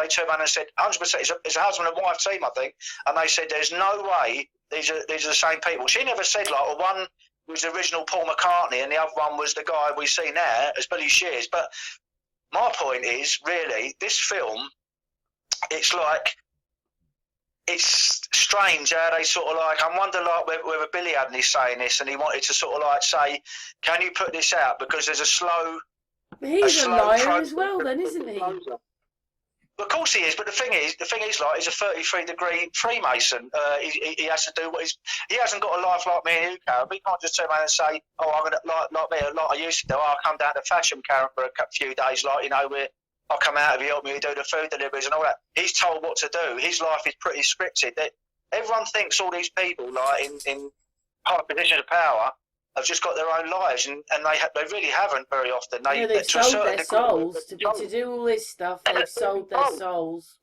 turned around and said 100%. It's a husband and wife team, I think, and they said there's no way these are the same people. She never said like, well, one was the original Paul McCartney and the other one was the guy we see now as Billy Shears. But my point is, really, this film, it's strange how they sort of like, I wonder like whether Billy had any say in this, and he wanted to sort of like say, "Can you put this out because there's a slow." He's a liar as well, then, isn't he? Of course he is, but the thing is, like, he's a 33-degree Freemason. He has to do he hasn't got a life like me and you, Karen. We can't just turn around and say, "Oh, I'm gonna like me, like I used to do. I'll come down to Fashion, Karen, for a few days, like, I'll come out if you help me do the food deliveries and all that." He's told what to do. His life is pretty scripted. Everyone thinks all these people, like in high positions of power, have just got their own lives, and they really haven't very often. They've sold their souls to do all this stuff. They've sold their souls.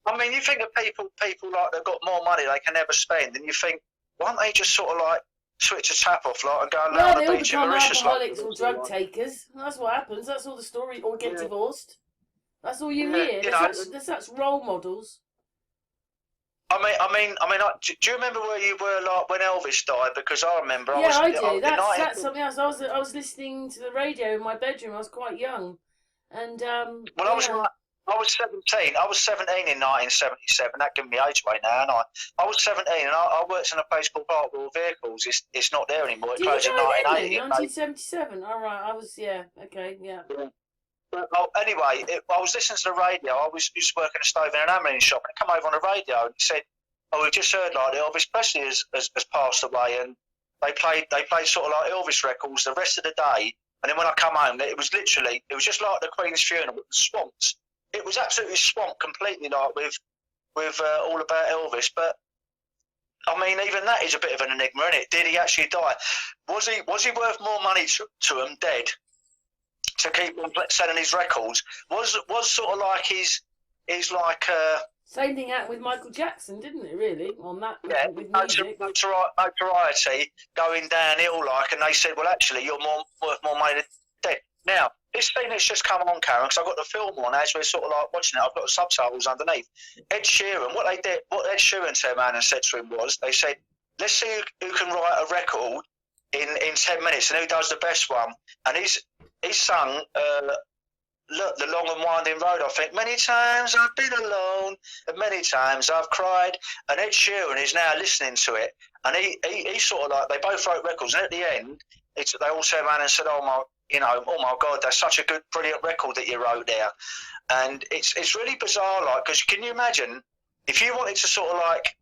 I mean, you think of people like they've got more money they can never spend, and you think, why don't they just sort of like switch a tap off and go and lay on the beach in Mauritius? They all become alcoholics or drug takers. That's what happens. That's all the story. Or get divorced. That's all you hear. There's such role models. I mean, do you remember where you were like when Elvis died? Because I remember. I do. That's something else. I was listening to the radio in my bedroom. I was quite young, and I was 17. I was 17 in 1977. That gives me age away now, and I was 17, and I worked in a place called Hartwell Vehicles. It's not there anymore. It closed in 1980. 1977. All right. I was okay. But, anyway, I was listening to the radio. I used to work in a stove and an hammering shop, and it came over on the radio and it said, "Oh, we've just heard like Elvis Presley has passed away," and they played sort of like Elvis records the rest of the day. And then when I come home, it was just like the Queen's funeral, with the swamps. It was absolutely swamped completely, like with all about Elvis. But I mean, even that is a bit of an enigma, isn't it? Did he actually die? Was he worth more money to him dead? To keep on selling his records was sort of like his like same thing happened with Michael Jackson, didn't it? Really, on that with notoriety going downhill, like, and they said, well, actually, you're worth more money than dead. Now, this thing that's just come on, Karen, because I've got the film on as we're sort of like watching it. I've got the subtitles underneath. Ed Sheeran, what Ed Sheeran turned around and said to him was, they said, let's see who can write a record in 10 minutes and who does the best one, and He sung The Long and Winding Road, I think. Many times I've been alone, and many times I've cried. And Ed Sheeran is now listening to it. And he sort of like, they both wrote records. And at the end, they all turned around and said, oh my God, that's such a good, brilliant record that you wrote there. And it's really bizarre, like, because can you imagine if you wanted to sort of like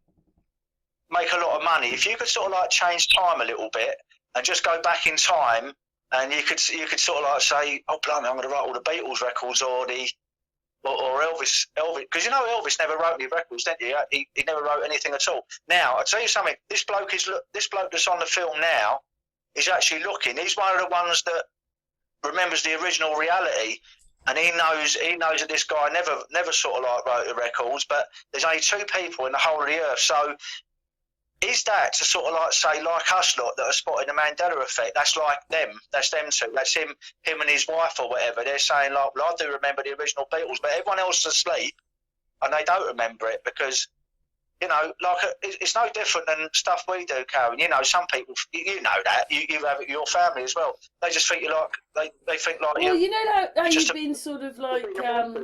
make a lot of money, if you could sort of like change time a little bit and just go back in time, and you could sort of like say, oh, blimey, I'm going to write all the Beatles records or Elvis, because you know Elvis never wrote any records, didn't you? He never wrote anything at all. Now, I'll tell you something, this bloke that's on the film now is actually looking, he's one of the ones that remembers the original reality, and he knows that this guy never sort of like wrote the records, but there's only two people in the whole of the earth, so is that to sort of like say, like us lot that are spotting the Mandela effect, that's like them, that's them two, that's him and his wife or whatever, they're saying like, well, I do remember the original Beatles, but everyone else is asleep and they don't remember it because, you know, like it's no different than stuff we do, Karen. You know, some people, you know that, you have it, your family as well, they just think you're like, they think like well, you know how you've been sort of like,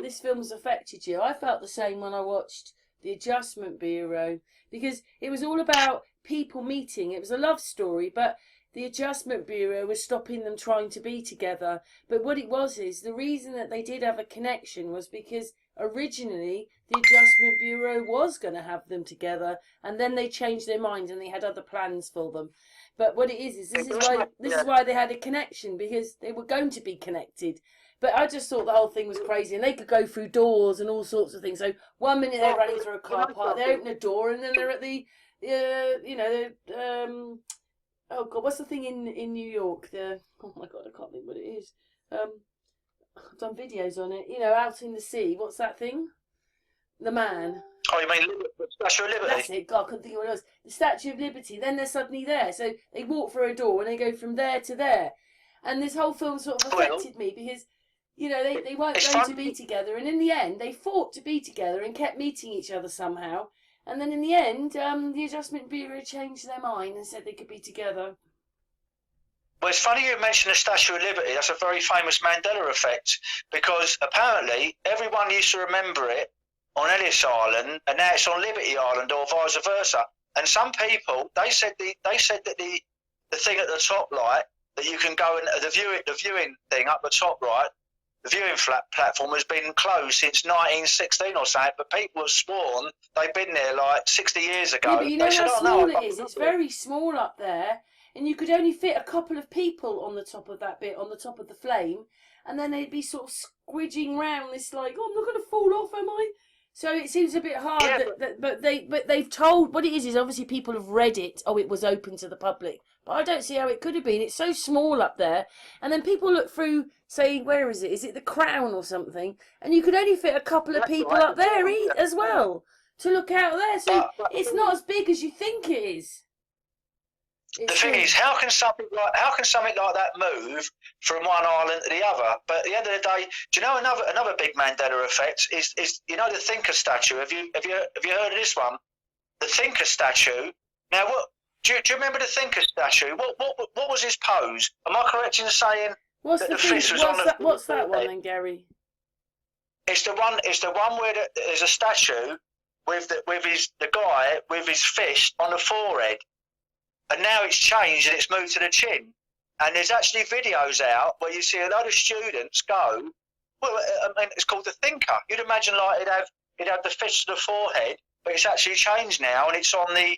this film's affected you. I felt the same when I watched The Adjustment Bureau, because it was all about people meeting. It was a love story, but the Adjustment Bureau was stopping them trying to be together. But what it was is, the reason that they did have a connection was because originally the Adjustment Bureau was going to have them together, and then they changed their minds and they had other plans for them. But what it is this is why they had a connection, because they were going to be connected. But I just thought the whole thing was crazy, and they could go through doors and all sorts of things. So 1 minute they're running through a car park, they open a door, and then they're at the, oh God, what's the thing in New York? Oh my God, I can't think what it is. I've done videos on it. You know, out in the sea. What's that thing? The Man. Oh, you mean the Statue of Liberty? That's it. God, I couldn't think of what it was. The Statue of Liberty. Then they're suddenly there. So they walk through a door and they go from there to there. And this whole film sort of affected me because, you know, they weren't going to be together. And in the end, they fought to be together and kept meeting each other somehow. And then in the end, the Adjustment Bureau changed their mind and said they could be together. Well, it's funny you mentioned the Statue of Liberty. That's a very famous Mandela effect, because apparently everyone used to remember it on Ellis Island, and now it's on Liberty Island, or vice versa. And some people, they said that the thing at the top right, that you can go and the viewing thing up the top right, the viewing platform has been closed since 1916 or something, but people have sworn they've been there like 60 years ago. Yeah, but you know how small it is? It's very small up there, and you could only fit a couple of people on the top of that bit, on the top of the flame, and then they'd be sort of squidging round this like, oh, I'm not going to fall off, am I? So it seems a bit hard, but they've told, what it is obviously people have read it, oh, it was open to the public, But I don't see how it could have been. It's so small up there. And then people look through, say, where is it? Is it the Crown or something? And you could only fit a couple of people up there as well to look out there. So it's not as big as you think it is. The thing is, how can something like that move from one island to the other? But at the end of the day, do you know another big Mandela effect is you know the Thinker statue? Have you heard of this one? The Thinker statue. Now, what do you remember the Thinker statue? What was his pose? Am I correct in saying that the fist was on the? What's that one then, Gary? It's the one where there's a statue with the guy with his fist on the forehead. And now it's changed and it's moved to the chin. And there's actually videos out where you see a lot of students go, well, I mean, it's called the Thinker. You'd imagine like it'd have the fist to the forehead, but it's actually changed now and it's on the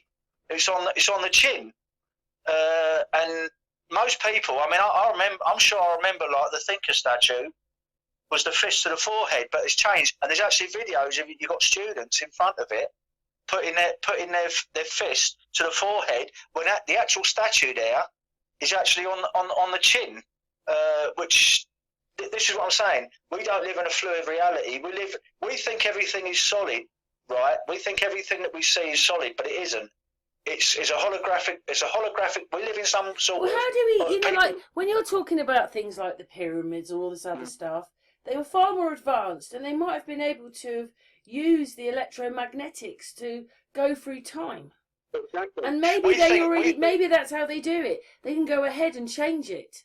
chin. And most people, I mean, I'm sure I remember like the Thinker statue was the fist to the forehead, but it's changed. And there's actually videos of you've got students in front of it putting their fist to the forehead when the actual statue there is actually on the chin, which this is what I'm saying. We don't live in a fluid reality. We think everything is solid, right? We think everything that we see is solid, but it isn't. It's a holographic. It's a holographic. We live in some sort of. Well, how do we? You know, like when you're talking about things like the pyramids or all this other stuff, they were far more advanced, and they might have been able to have use the electromagnetics to go through time. Exactly. And maybe maybe that's how they do it. They can go ahead and change it.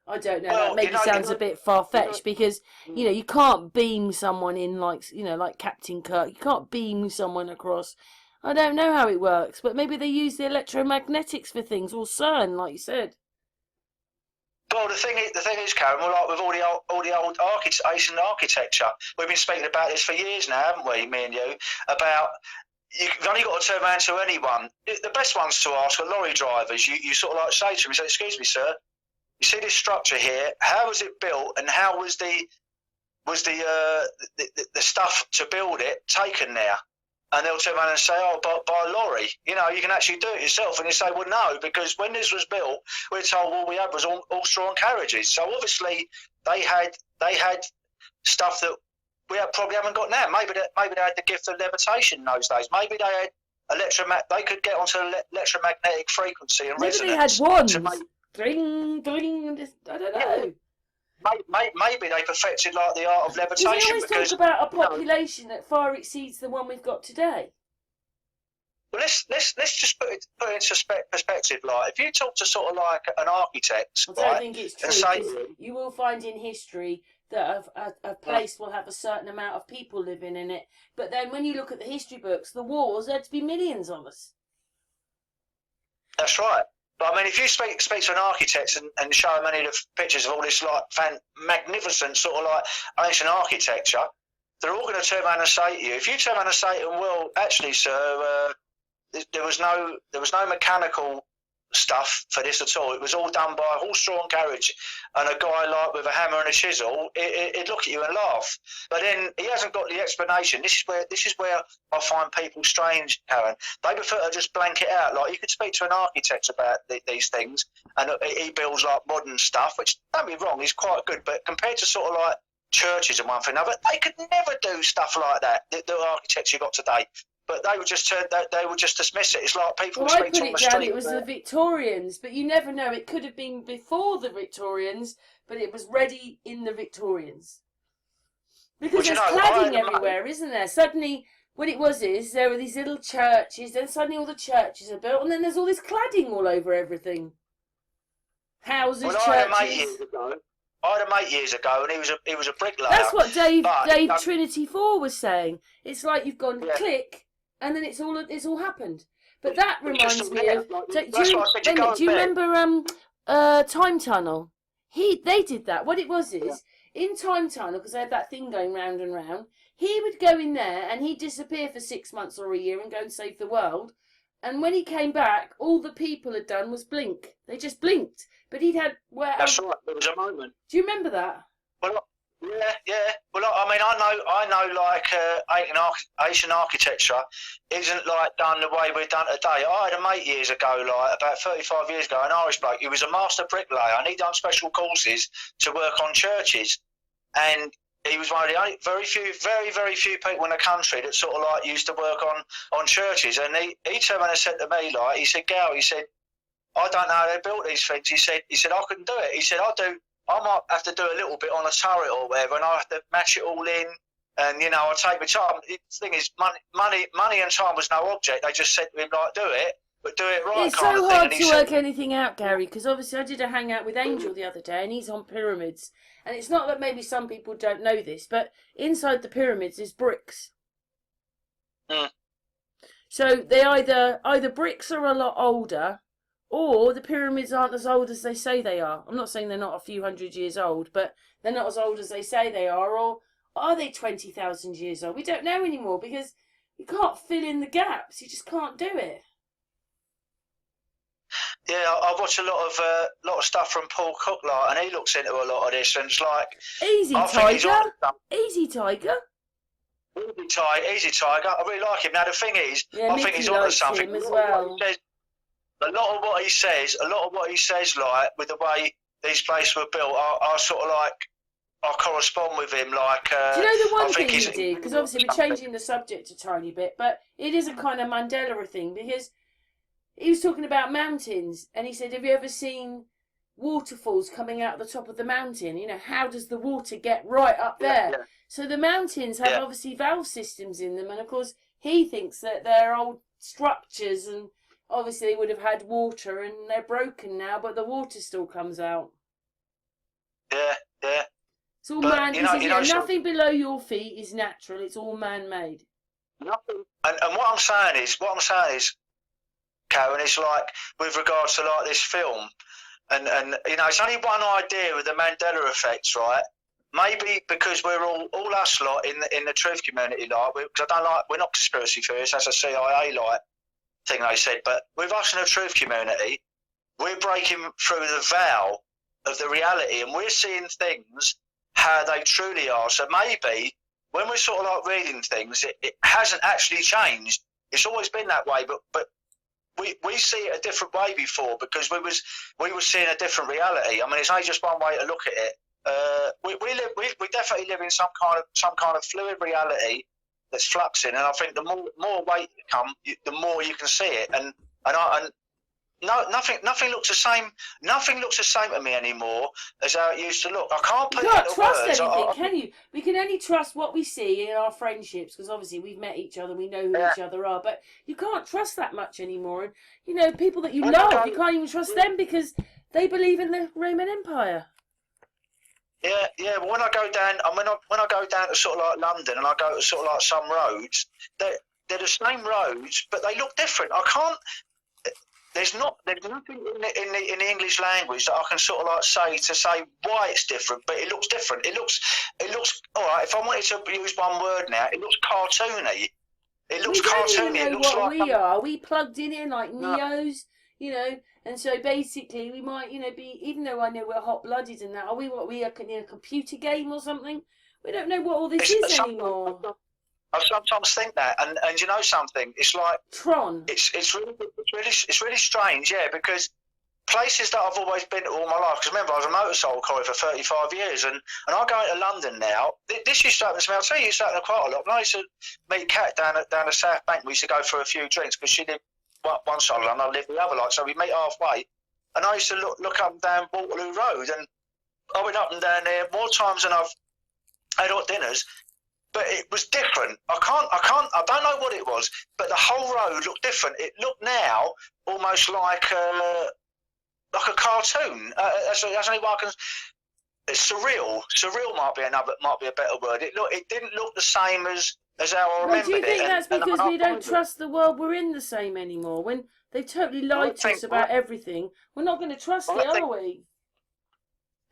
I don't know. That maybe sounds a bit far-fetched because, you know, you can't beam someone in like Captain Kirk. You can't beam someone across. I don't know how it works, but maybe they use the electromagnetics for things, or CERN, like you said. Well, the thing is, Karen, we're like with all the old ancient architecture. We've been speaking about this for years now, haven't we, me and you? About you've only got to turn around to anyone. The best ones to ask are lorry drivers. You sort of like say to them, you say, "Excuse me, sir, you see this structure here? How was it built, and how was the stuff to build it taken there?" And they'll turn around and say, "Oh, by a lorry. You know, you can actually do it yourself." And you say, "Well, no, because when this was built, we're told all we had was all straw and carriages." So obviously they had stuff that we probably haven't got now. Maybe they had the gift of levitation in those days. Maybe they had they could get onto electromagnetic frequency and resonance. Maybe they had wands. Dring, dring. I don't know. Yeah. Maybe they perfected like the art of levitation. Because we always talk about a population that far exceeds the one we've got today. Well, let's just put it into perspective. Like, if you talk to sort of like an architect, I don't think it's true. You will find in history that a place will have a certain amount of people living in it. But then when you look at the history books, the wars, there'd be millions of us. That's right. But I mean, if you speak to an architect and show them any of the pictures of all this like magnificent sort of like ancient architecture, they're all going to turn around and say to you, if you turn around and say to them, "Well, actually, sir, there was no mechanical stuff for this at all. It was all done by a horse-drawn carriage and a guy like with a hammer and a chisel," he'd look at you and laugh. But then he hasn't got the explanation. This is where I find people strange, Karen. They prefer to just blank it out. Like, you could speak to an architect about these things, and he builds like modern stuff, which, don't be wrong, is quite good. But compared to sort of like churches and one thing another, they could never do stuff like that. The architecture you got today. But they would just dismiss it. It's like people well, speak on the street. It was the Victorians, but you never know. It could have been before the Victorians, but it was ready in the Victorians. Because there's cladding everywhere, isn't there? Suddenly, what it was is there were these little churches, then suddenly all the churches are built, and then there's all this cladding all over everything. Houses, churches. I had a mate years ago, and he was a bricklayer. That's what Dave Trinity 4 was saying. It's like you've gone click. And then it's all happened. But that reminds me of. Do you remember Time Tunnel? They did that. What it was is in Time Tunnel, because they had that thing going round and round. He would go in there and he'd disappear for 6 months or a year and go and save the world. And when he came back, all the people had done was blink. They just blinked. But he'd had. That's right. There was a moment. Do you remember that? Well, Yeah. Well, I mean, I know, like Asian architecture isn't like done the way we're done today. I had a mate years ago, like about 35 years ago, an Irish bloke. He was a master bricklayer, and he'd done special courses to work on churches. And he was one of the only very few people in the country that sort of like used to work on churches. And he turned around and said to me, like, he said, Gal, he said, I don't know how they built these things. He said I couldn't do it. He said, I might have to do a little bit on a turret or whatever, and I have to match it all in, and I take my time. The thing is, money and time was no object. They just said to him, like, do it, but do it right. It's so hard to work anything out, Gary, because obviously I did a hangout with Angel the other day, and he's on pyramids. And it's not that maybe some people don't know this, but inside the pyramids is bricks. Mm. So they either bricks are a lot older, or the pyramids aren't as old as they say they are. I'm not saying they're not a few hundred years old, but they're not as old as they say they are. Or are they 20,000 years old? We don't know anymore because you can't fill in the gaps. You just can't do it. Yeah, I watch a lot of stuff from Paul Cook, like, and he looks into a lot of this, and it's like Easy Tiger. Easy Tiger. Easy Tiger. I really like him. Now the thing is, Yeah, I think he's onto something as well. A lot of what he says, like with the way these places were built, I sort of like I correspond with him. Like, do you know the one thing he did? Because obviously we're changing the subject a tiny bit, but it is a kind of Mandela thing because he was talking about mountains, and he said, "Have you ever seen waterfalls coming out the top of the mountain? How does the water get right up there?" Yeah. So the mountains have obviously valve systems in them, and of course he thinks that they're old structures and obviously they would have had water and they're broken now, but the water still comes out. Yeah. It's all nothing below your feet is natural. It's all man-made. Nothing. And what I'm saying is, Karen, it's like with regards to like this film, and it's only one idea with the Mandela effects, right? Maybe because we're all us lot in the truth community, like, because we're not conspiracy theorists, as a CIA like thing they said, but with us in the truth community, we're breaking through the veil of the reality, and we're seeing things how they truly are. So maybe when we're sort of like reading things, it hasn't actually changed. It's always been that way, but we see it a different way before because we were seeing a different reality. I mean, it's only just one way to look at it. We definitely live in some kind of fluid reality that's fluxing, and I think the more weight you come, the more you can see it. And nothing looks the same. Nothing looks the same to me anymore as how it used to look. I can't put it into trust words. anything, can you? We can only trust what we see in our friendships because obviously we've met each other, we know who each other are. But you can't trust that much anymore. And people that you love, you can't even trust them because they believe in the Roman Empire. Yeah. But when I go down, when I go down to sort of like London, and I go to sort of like some roads, they're the same roads, but they look different. I can't. There's nothing in the English language that I can sort of like say why it's different, but it looks different. It looks all right. If I wanted to use one word now, it looks cartoony. It looks cartoony. We don't even know what we are. We plugged in like Neos, and so basically we might, be, even though I know we're hot-blooded and that, are we what we are in a computer game or something? We don't know what all this is anymore. I sometimes think that, and you know something, it's like Tron. It's really strange, yeah, because places that I've always been to all my life. Because remember, I was a motorcycle courier for 35 years, and I go into London now. This used to happen to me. I'll tell you, it used to happen quite a lot. When I used to meet Kat down the South Bank, we used to go for a few drinks because she lived one side of London, I lived the other, so we meet halfway. And I used to look up and down Waterloo Road, and I went up and down there more times than I've had hot dinners. But it was different. I don't know what it was, but the whole road looked different. It looked now almost like a cartoon. That's only why I can. It's surreal. Surreal might be a better word. It didn't look the same as how I remembered it. Do you think that's because we don't trust the world we're in the same anymore? When they've totally lied to us about everything, we're not going to trust it, are we?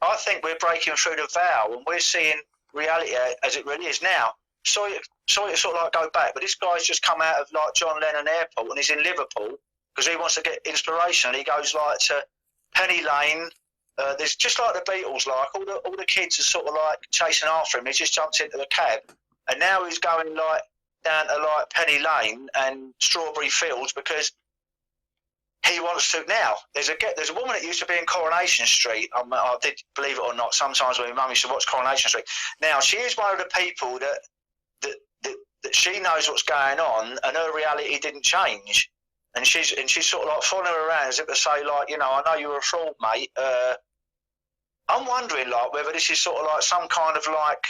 I think we're breaking through the veil, and we're seeing reality as it really is now. Sorry to sort of like go back, but this guy's just come out of like John Lennon Airport, and he's in Liverpool because he wants to get inspiration. He goes like to Penny Lane, there's just like the Beatles, like all the kids are sort of like chasing after him. He just jumps into the cab, and now he's going like down to like Penny Lane and Strawberry Fields because he wants to. Now there's a woman that used to be in Coronation Street. I did, believe it or not, sometimes when my mum used to watch Coronation Street. Now she is one of the people that she knows what's going on, and her reality didn't change. And she's sort of like following her around as if to say, like, you know, I know you're a fraud, mate. I'm wondering, like, whether this is sort of like some kind of like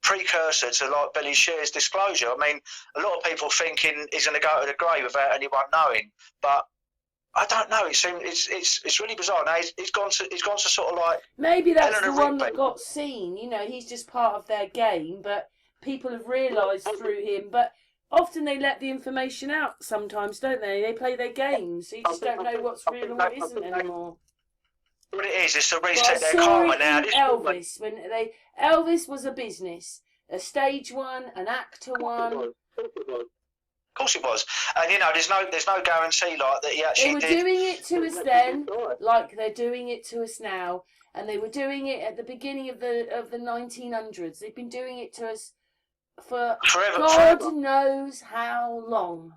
precursor to like Billy Shear's disclosure. I mean, a lot of people thinking he's going to go to the grave without anyone knowing, but I don't know. It seems it's really bizarre. Now he's gone to sort of like maybe that's Eleanor the one Rigby. that got seen. You know, he's just part of their game, but people have realised through him. But often they let the information out sometimes, don't they? They play their games, so you just don't know what's real and what isn't anymore. What it is, it's to But I reset their saw karma it now. in Elvis when Elvis was a business, a stage one, an actor one. Of course it was, and you know, there's no guarantee like that he They actually were did. doing it to us then, like they're doing it to us now, and they were doing it at the beginning of the 1900s. They've been doing it to us for Forever, God forever. knows how long.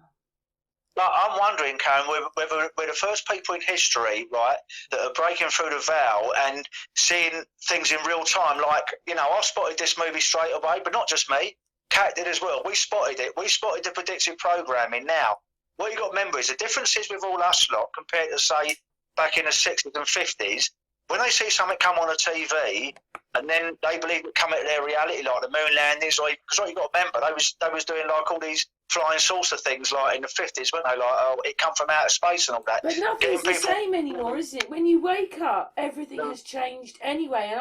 Like, I'm wondering, Karen, whether we're the first people in history, right, that are breaking through the veil and seeing things in real time. Like, you know, I spotted this movie straight away, but not just me. Kat did as well. We spotted it. We spotted the predictive programming. Now, what you got to remember is the differences with all us lot compared to, say, back in the 60s and 50s, when they see something come on the TV and then they believe it come into their reality, like the moon landings, because what you got to remember, they was doing like all these flying saucer things like in the 50s, weren't they? Like, oh, it come from outer space and all that. But nothing's the same anymore, is it? When you wake up, everything has changed anyway. And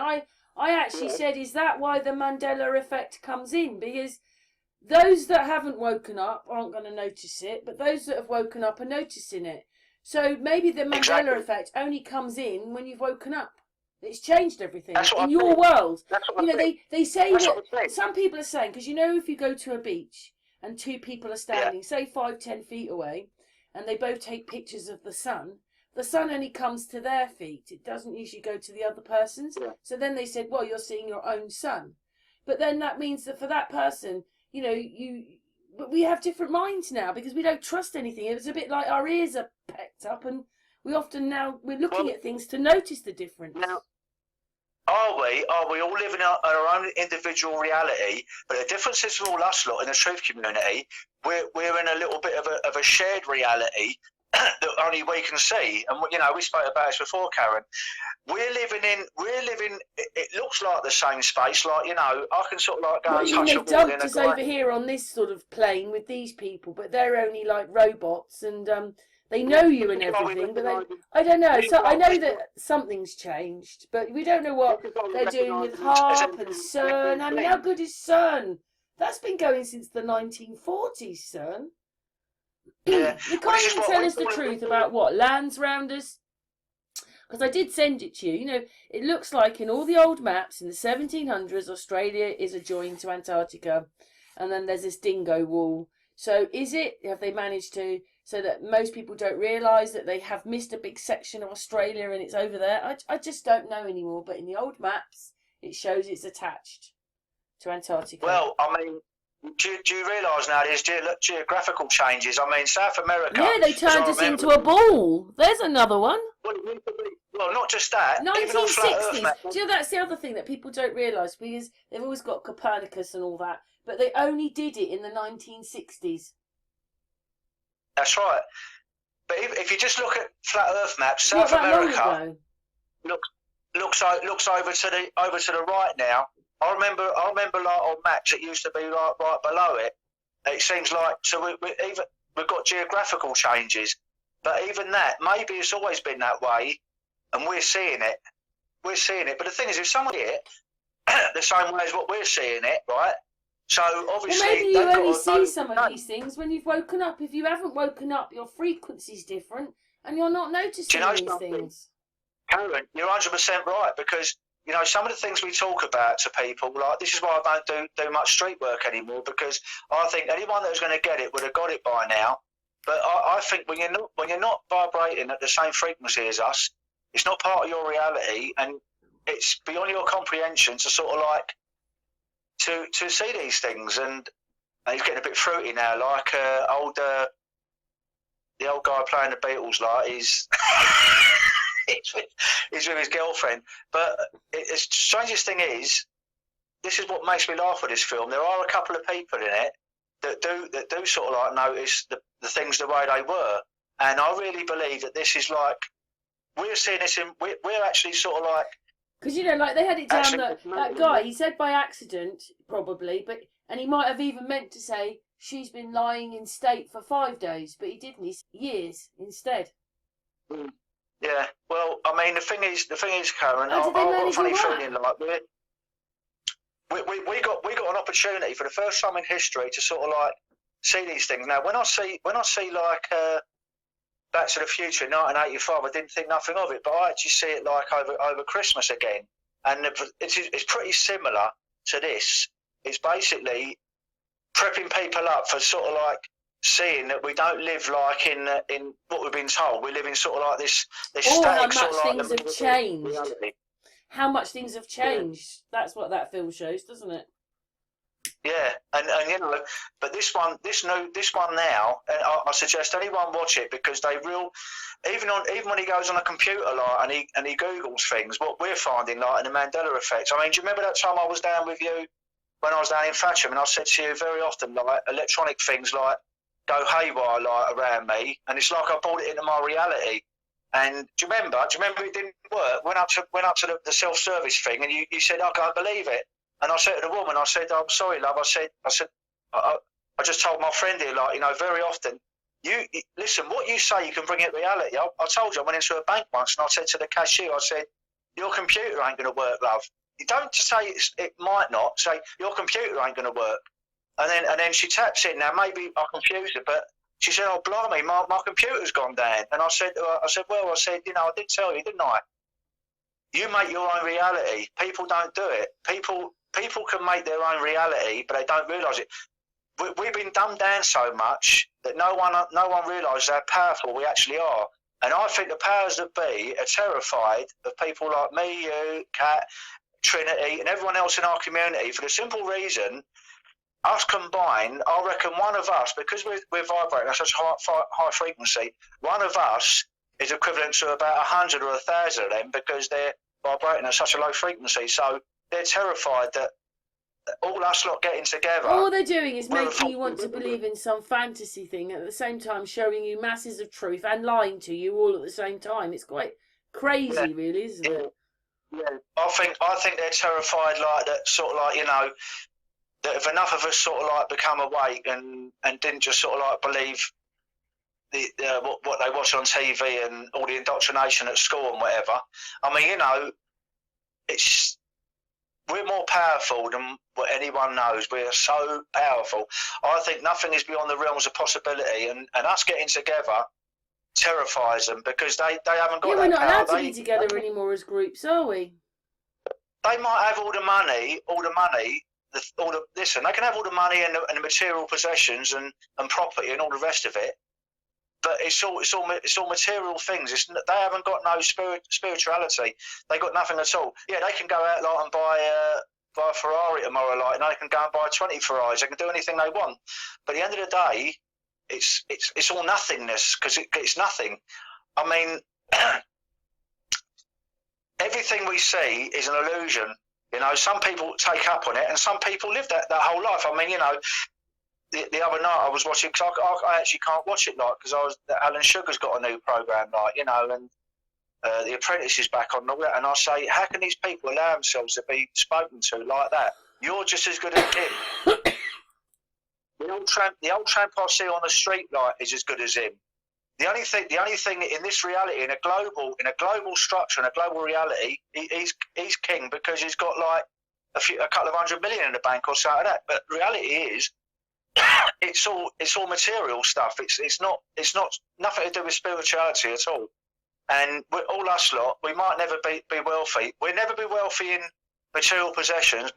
I actually said, is that why the Mandela effect comes in? Because those that haven't woken up aren't going to notice it, but those that have woken up are noticing it. So maybe the Mandela effect only comes in when you've woken up. It's changed everything in your world. You know, they say that some people are saying, because you know, if you go to a beach and two people are standing, say 5-10 feet away, and they both take pictures of the sun only comes to their feet. It doesn't usually go to the other person's. So then they said, well, you're seeing your own sun. But then that means that for that person, you know, but we have different minds now because we don't trust anything. It was a bit like our ears are pecked up, and we're looking at things to notice the difference. Now, are we all living our own individual reality? But the difference is with all us lot in the truth community, we're in a little bit of a shared reality that only we can see. And you know, we spoke about this before, Karen. We're living. It looks like the same space. Like, you know, I can sort of like go and touch a wall. They dumped us over here on this sort of plane with these people, but they're only like robots, and they know you and everything. But I don't know. So I know that something's changed, but we don't know what they're doing with HARP and CERN. I mean, how good is CERN? That's been going since the 1940s, CERN. Yeah. You can't even tell us the truth about what lands round us. Because I did send it to you. You know, it looks like in all the old maps in the 1700s, Australia is adjoined to Antarctica. And then there's this dingo wall. So have they managed to, so that most people don't realise that they have missed a big section of Australia and it's over there? I just don't know anymore. But in the old maps, it shows it's attached to Antarctica. Well, I mean, do you realise now there's geographical changes? I mean, South America... Yeah, they turned us into a ball. There's another one. Well, not just that. 1960s. Do you know, that's the other thing that people don't realise, because they've always got Copernicus and all that, but they only did it in the 1960s. That's right. But if you just look at flat Earth maps, South America looks over to the right now. I remember like on maps it used to be like right below it. It seems like we've got geographical changes, but even that, maybe it's always been that way, and we're seeing it. But the thing is, if someone see it the same way as what we're seeing it, right? So obviously, well, maybe you only see some of these things when you've woken up. If you haven't woken up, your frequency's different, and you're not noticing these things. Karen, you're 100% right, because you know, some of the things we talk about to people, like, this is why I don't do much street work anymore, because I think anyone that was going to get it would have got it by now. But I think when you're not vibrating at the same frequency as us, It's not part of your reality, and it's beyond your comprehension to sort of like to see these things. And he's getting a bit fruity now, like the old guy playing the Beatles, like he's he's with his girlfriend. But the strangest thing is, this is what makes me laugh with this film. There are a couple of people in it that do sort of like notice the things the way they were, and I really believe that this is like we're seeing this in we're actually sort of like, because like they had it down actually, that guy. He said by accident probably, and he might have even meant to say she's been lying in state for 5 days, but he didn't. He's years instead. Yeah. Well, I mean, the thing is, Karen, How I've did they got a manage funny all that? feeling like we got an opportunity for the first time in history to sort of like see these things. Now, when I see like Back to the Future in 1985, I didn't think nothing of it, but I actually see it like over Christmas again, and it's pretty similar to this. It's basically prepping people up for sort of like seeing that we don't live like in what we've been told. We live in sort of like this static How much sort of like things have changed. reality. How much things have changed. That's what that film shows, doesn't it? Yeah, and but this one now, I suggest anyone watch it, because even when he goes on a computer like and he Googles things, what we're finding like in the Mandela effect. I mean, do you remember that time I was down with you when I was down in Thatcham, and I said to you very often like electronic things like go haywire like around me, and it's like I brought it into my reality. And do you remember it didn't work? Went up to the self-service thing, and you said I can't believe it. And I said to the woman, I said, I'm sorry, love. I said, I just told my friend here, like, very often, you listen, what you say, you can bring it to reality. I told you, I went into a bank once, and I said to the cashier, I said, your computer ain't going to work, love. You don't say it might not. Say your computer ain't going to work. And then she taps in. Now maybe I confused her, but she said, oh blimey, my computer's gone down. And I said, well, I did tell you, didn't I? You make your own reality. People don't do it. People can make their own reality, but they don't realise it. We've been dumbed down so much that no one realises how powerful we actually are. And I think the powers that be are terrified of people like me, you, Kat, Trinity, and everyone else in our community, for the simple reason, us combined, I reckon one of us, because we're vibrating at such high frequency, one of us is equivalent to about 100 or 1,000 of them, because they're vibrating at such a low frequency. So they're terrified that all us lot getting together. All they're doing is making you want to believe in some fantasy thing, at the same time showing you masses of truth and lying to you all at the same time. It's quite crazy, really, isn't it? Yeah. I think they're terrified, like that, sort of like, that if enough of us sort of like become awake and didn't just sort of like believe what they watch on TV and all the indoctrination at school and whatever. I mean, we're more powerful than what anyone knows. We're so powerful. I think nothing is beyond the realms of possibility, and us getting together terrifies them, because they haven't got that power. We're not allowed to be together anymore as groups, are we? They might have all the money, listen, they can have all the money and the material possessions and property and all the rest of it, but it's all material things. They haven't got no spirituality. They got nothing at all. Yeah, they can go out like and buy a Ferrari tomorrow, like, and they can go and buy 20 Ferraris. They can do anything they want. But at the end of the day, it's all nothingness, because it's nothing. I mean, everything we see is an illusion. Some people take up on it, and some people live that whole life. I mean, the other night I was watching, because I actually can't watch it, like, because Alan Sugar's got a new program, like, and The Apprentice is back on, and I say, how can these people allow themselves to be spoken to like that? You're just as good as him. The old tramp I see on the street, like, is as good as him. The only thing in this reality, in a global structure, in a global reality, he's king, because he's got like a couple of 100 million in the bank or something like that. But the reality is, it's all material stuff. It's not nothing to do with spirituality at all. And all us lot, we might never be wealthy. We'll never be wealthy in material possessions.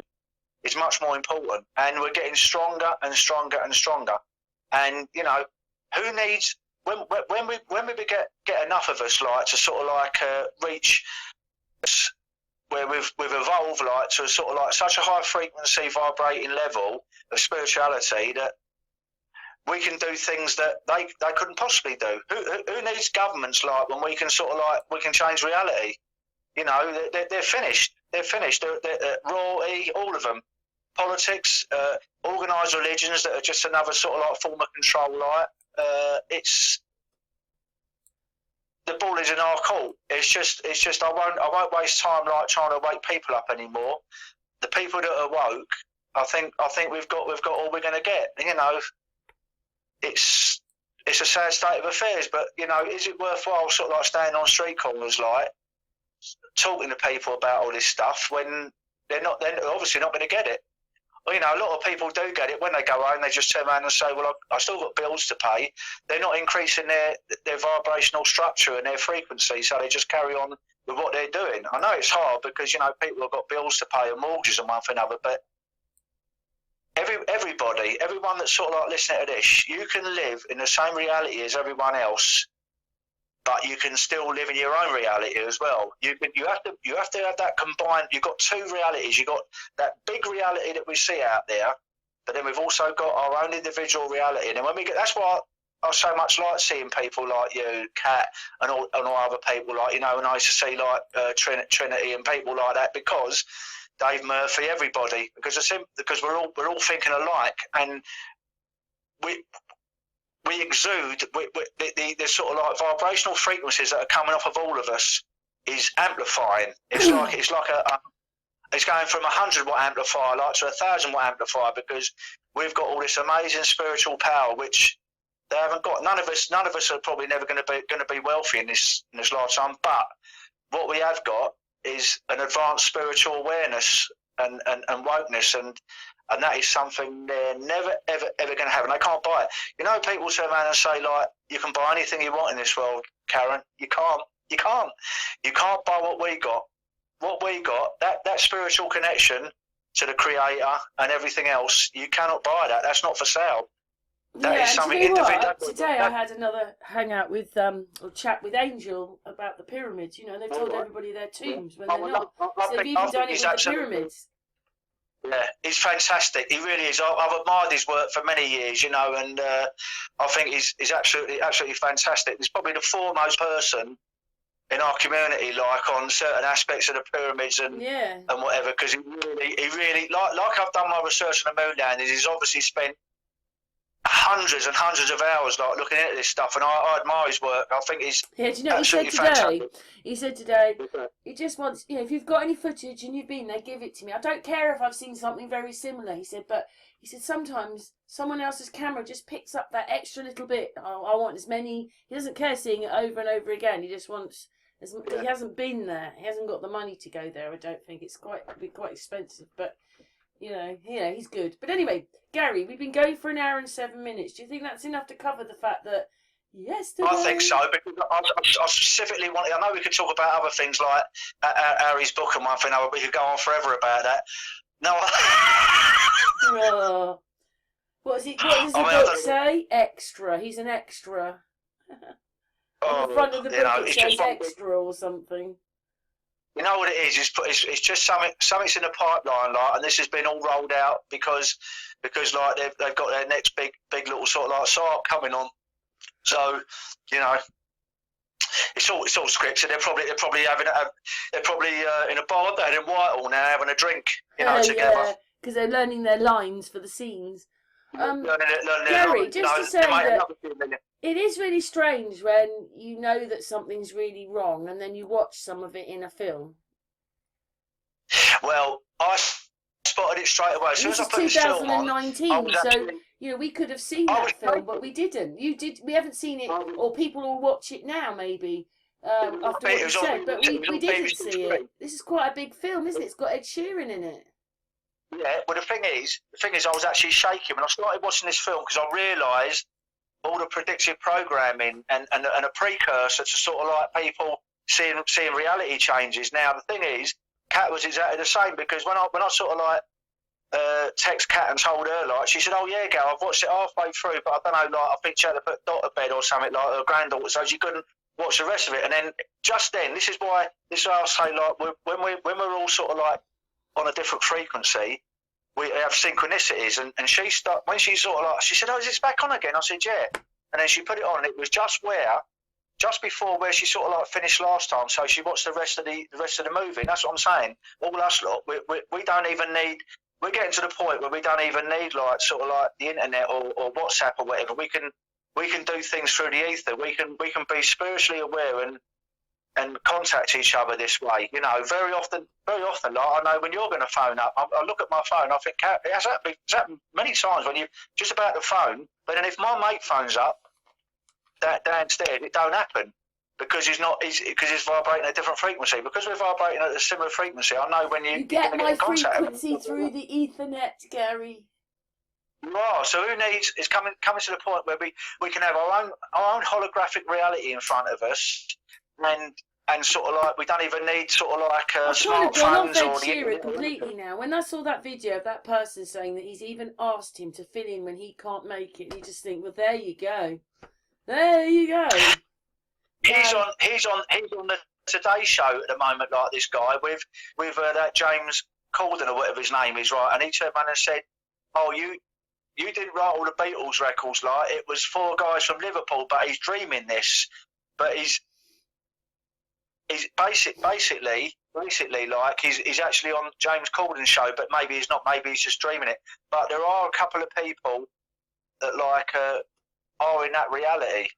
It's much more important, and we're getting stronger and stronger and stronger. And who needs when we get enough of us like to sort of like reach where we've evolved like to a sort of like such a high frequency vibrating level of spirituality that we can do things that they couldn't possibly do. Who needs governments like when we can sort of like we can change reality? You know, they're finished. They're finished. They're royalty, all of them. Politics, organised religions that are just another sort of like form of control. Like it's the ball is in our court. It's just I won't waste time like trying to wake people up anymore. The people that are woke, I think we've got all we're going to get. You know, it's a sad state of affairs. But you know, is it worthwhile sort of like standing on street corners like talking to people about all this stuff when they're obviously not going to get it? Well, you know, a lot of people do get it. When they go home, they just turn around and say, well, I still got bills to pay. They're not increasing their vibrational structure and their frequency, so they just carry on with what they're doing. I know it's hard because, you know, people have got bills to pay and mortgages and one thing or another, but everyone that's sort of like listening to this, you can live in the same reality as everyone else, but you can still live in your own reality as well. You have to have that combined. You've got two realities. You've got that big reality that we see out there, but then we've also got our own individual reality. And then when we get, that's why I so much like seeing people like you, Kat, and all other people like, you know, and I used to see like Trinity and people like that, because Dave Murphy, everybody, because we're all thinking alike, and we exude the sort of like vibrational frequencies that are coming off of all of us is amplifying. It's like it's going from 100 watt amplifier like to 1,000 watt amplifier, because we've got all this amazing spiritual power which they haven't got. None of us are probably never going to be wealthy in this lifetime. But what we have got is an advanced spiritual awareness and wokeness, and that is something they're never, ever, ever going to have, and they can't buy it. You know, people turn around and say, like, you can buy anything you want in this world, Karen. You can't. You can't buy what we got. What we got, that spiritual connection to the Creator and everything else, you cannot buy that. That's not for sale. That is something individual. Today I had another hangout with or chat with Angel about the pyramids. You know, they've told everybody their tombs when they're not. So they've even done it with the pyramids. Yeah, he's fantastic. He really is. I've admired his work for many years, you know, and I think he's absolutely fantastic. He's probably the foremost person in our community, like on certain aspects of the pyramids and whatever, because he really like I've done my research on the moon landings. He's obviously spent hundreds and hundreds of hours like looking into this stuff, and I admire his work. I think he's do you know what he said today? Fantastic. He said today he just wants, you know, if you've got any footage and you've been there, give it to me. I don't care if I've seen something very similar, he said, but he said sometimes someone else's camera just picks up that extra little bit. I want as many. He doesn't care seeing it over and over again. He just wants he hasn't been there. He hasn't got the money to go there. I don't think it's quite expensive, but you know, he's good. But anyway, Gary, we've been going for an hour and 7 minutes. Do you think that's enough to cover the fact that yesterday? I think so, because I specifically wanted. I know we could talk about other things like Harry's book and one thing. We could go on forever about that. No. Oh. What does the book say? Extra. He's an extra. On the front of the book it says extra or something. You know what it is? It's just something's in the pipeline, like, and this has been all rolled out because like they've got their next big little sort of like SARP coming on. So, you know, it's all scripted. They're probably in a bar down in Whitehall now having a drink, you know, together. Yeah, because they're learning their lines for the scenes. Gary, just to say that it is really strange when you know that something's really wrong and then you watch some of it in a film. Well, I spotted it straight away. As soon as I put this film on, 2019, so you know we could have seen that film, but we didn't. We haven't seen it, or people will watch it now maybe after what you said, but we didn't see it. This is quite a big film, isn't it? It's got Ed Sheeran in it. Yeah, well, the thing is, I was actually shaking when I started watching this film, because I realised all the predictive programming and a precursor to sort of like people seeing reality changes. Now, the thing is, Kat was exactly the same, because when I sort of like text Kat and told her, like, she said, oh yeah, Gal, I've watched it halfway through, but I don't know, like, I think she had to put Dot to bed or something, like her granddaughter, so she couldn't watch the rest of it. And then just then, this is why I'll say, like, when we're all sort of like on a different frequency, we have synchronicities. And she when she sort of like, she said, oh, is this back on again? I said, yeah. And then she put it on, and it was just before where she sort of like finished last time, so she watched the rest of the movie. And that's what I'm saying. All us lot, we don't even need. We're getting to the point where we don't even need like sort of like the internet or WhatsApp or whatever. We can do things through the ether. We can be spiritually aware and contact each other this way. You know, very often, like I know when you're going to phone up, I look at my phone. I think it has happened many times when you just about to phone, but then if my mate phones up, that downstairs, it don't happen because he's vibrating at a different frequency. Because we're vibrating at a similar frequency, I know when you get my frequency through the Ethernet, Gary. You are. So who needs? It's coming to the point where we can have our own holographic reality in front of us, and sort of like we don't even need sort of like smartphones or the completely now. When I saw that video of that person saying that he's even asked him to fill in when he can't make it, and you just think, well, there you go. There you go. He's on the Today Show at the moment, like this guy with that James Corden or whatever his name is, right? And he turned around and said, "Oh, you didn't write all the Beatles records, like it was 4 guys from Liverpool, but he's dreaming this, but he's basically like he's actually on James Corden's show, but maybe he's not, maybe he's just dreaming it. But there are a couple of people that like are in that reality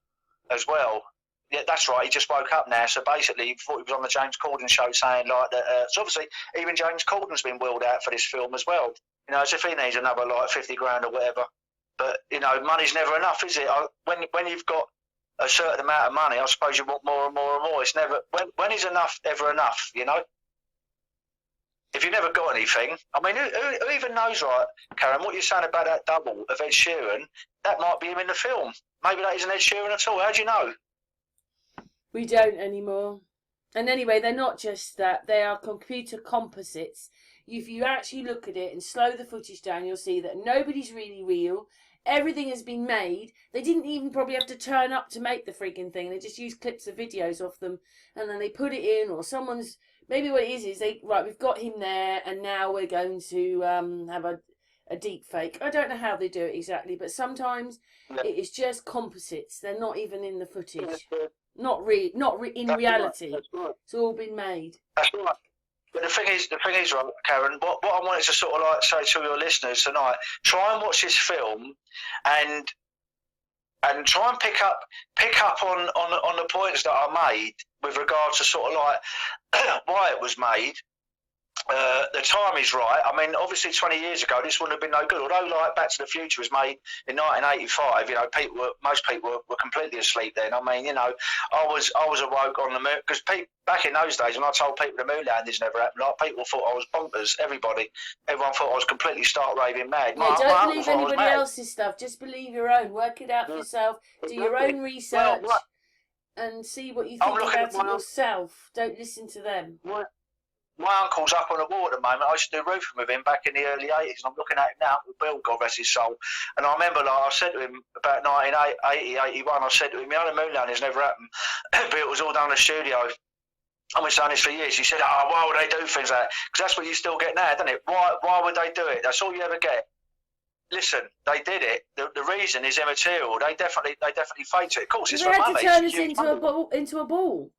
as well." Yeah, that's right. He just woke up now, so basically he thought he was on the James Corden show saying like that. So obviously, even James Corden's been wheeled out for this film as well. You know, as if he needs another like 50 grand or whatever. But you know, money's never enough, is it? When you've got a certain amount of money, I suppose you want more and more and more. It's never when is enough ever enough? You know. If you've never got anything, I mean, who even knows, right, Karen? What you're saying about that double of Ed Sheeran, that might be him in the film. Maybe that isn't Ed Sheeran at all. How do you know? We don't anymore. And anyway, they're not just that. They are computer composites. If you actually look at it and slow the footage down, you'll see that nobody's really real. Everything has been made. They didn't even probably have to turn up to make the freaking thing. They just used clips of videos of them, and then they put it in, or someone's... Maybe what it is they... Right, we've got him there, and now we're going to have a deep fake. I don't know how they do it exactly, but sometimes it is just composites. They're not even in the footage. Not in reality. Right. That's right. It's all been made. That's right. But the thing is, right, Karen, what I wanted to sort of like say to your listeners tonight, try and watch this film and try and pick up on the points that are made with regard to sort of like why it was made. The time is right. I mean, obviously 20 years ago, this wouldn't have been no good. Although, like, Back to the Future was made in 1985, you know, most people were completely asleep then. I mean, you know, I was awoke on the moon, because back in those days, when I told people the moon landings never happened, like, people thought I was bonkers. Everyone thought I was completely stark raving mad. Yeah, don't believe anybody else's stuff. Just believe your own. Work it out for yourself. Do your own research and see what you think about it yourself. Don't listen to them. My uncle's up on the wall at the moment. I used to do roofing with him back in the early 80s, and I'm looking at him now with Bill, God rest his soul. And I remember, like, I said to him about 1980, 81, I said to him, the moon landings never happened, but it was all done in the studio. I've been saying this for years. He said, oh, why would they do things like that? Because that's what you still get now, don't it? Why would they do it? That's all you ever get. Listen, they did it. The reason is immaterial. They definitely faked it. Of course, it's for money. They had to turn us into a ball.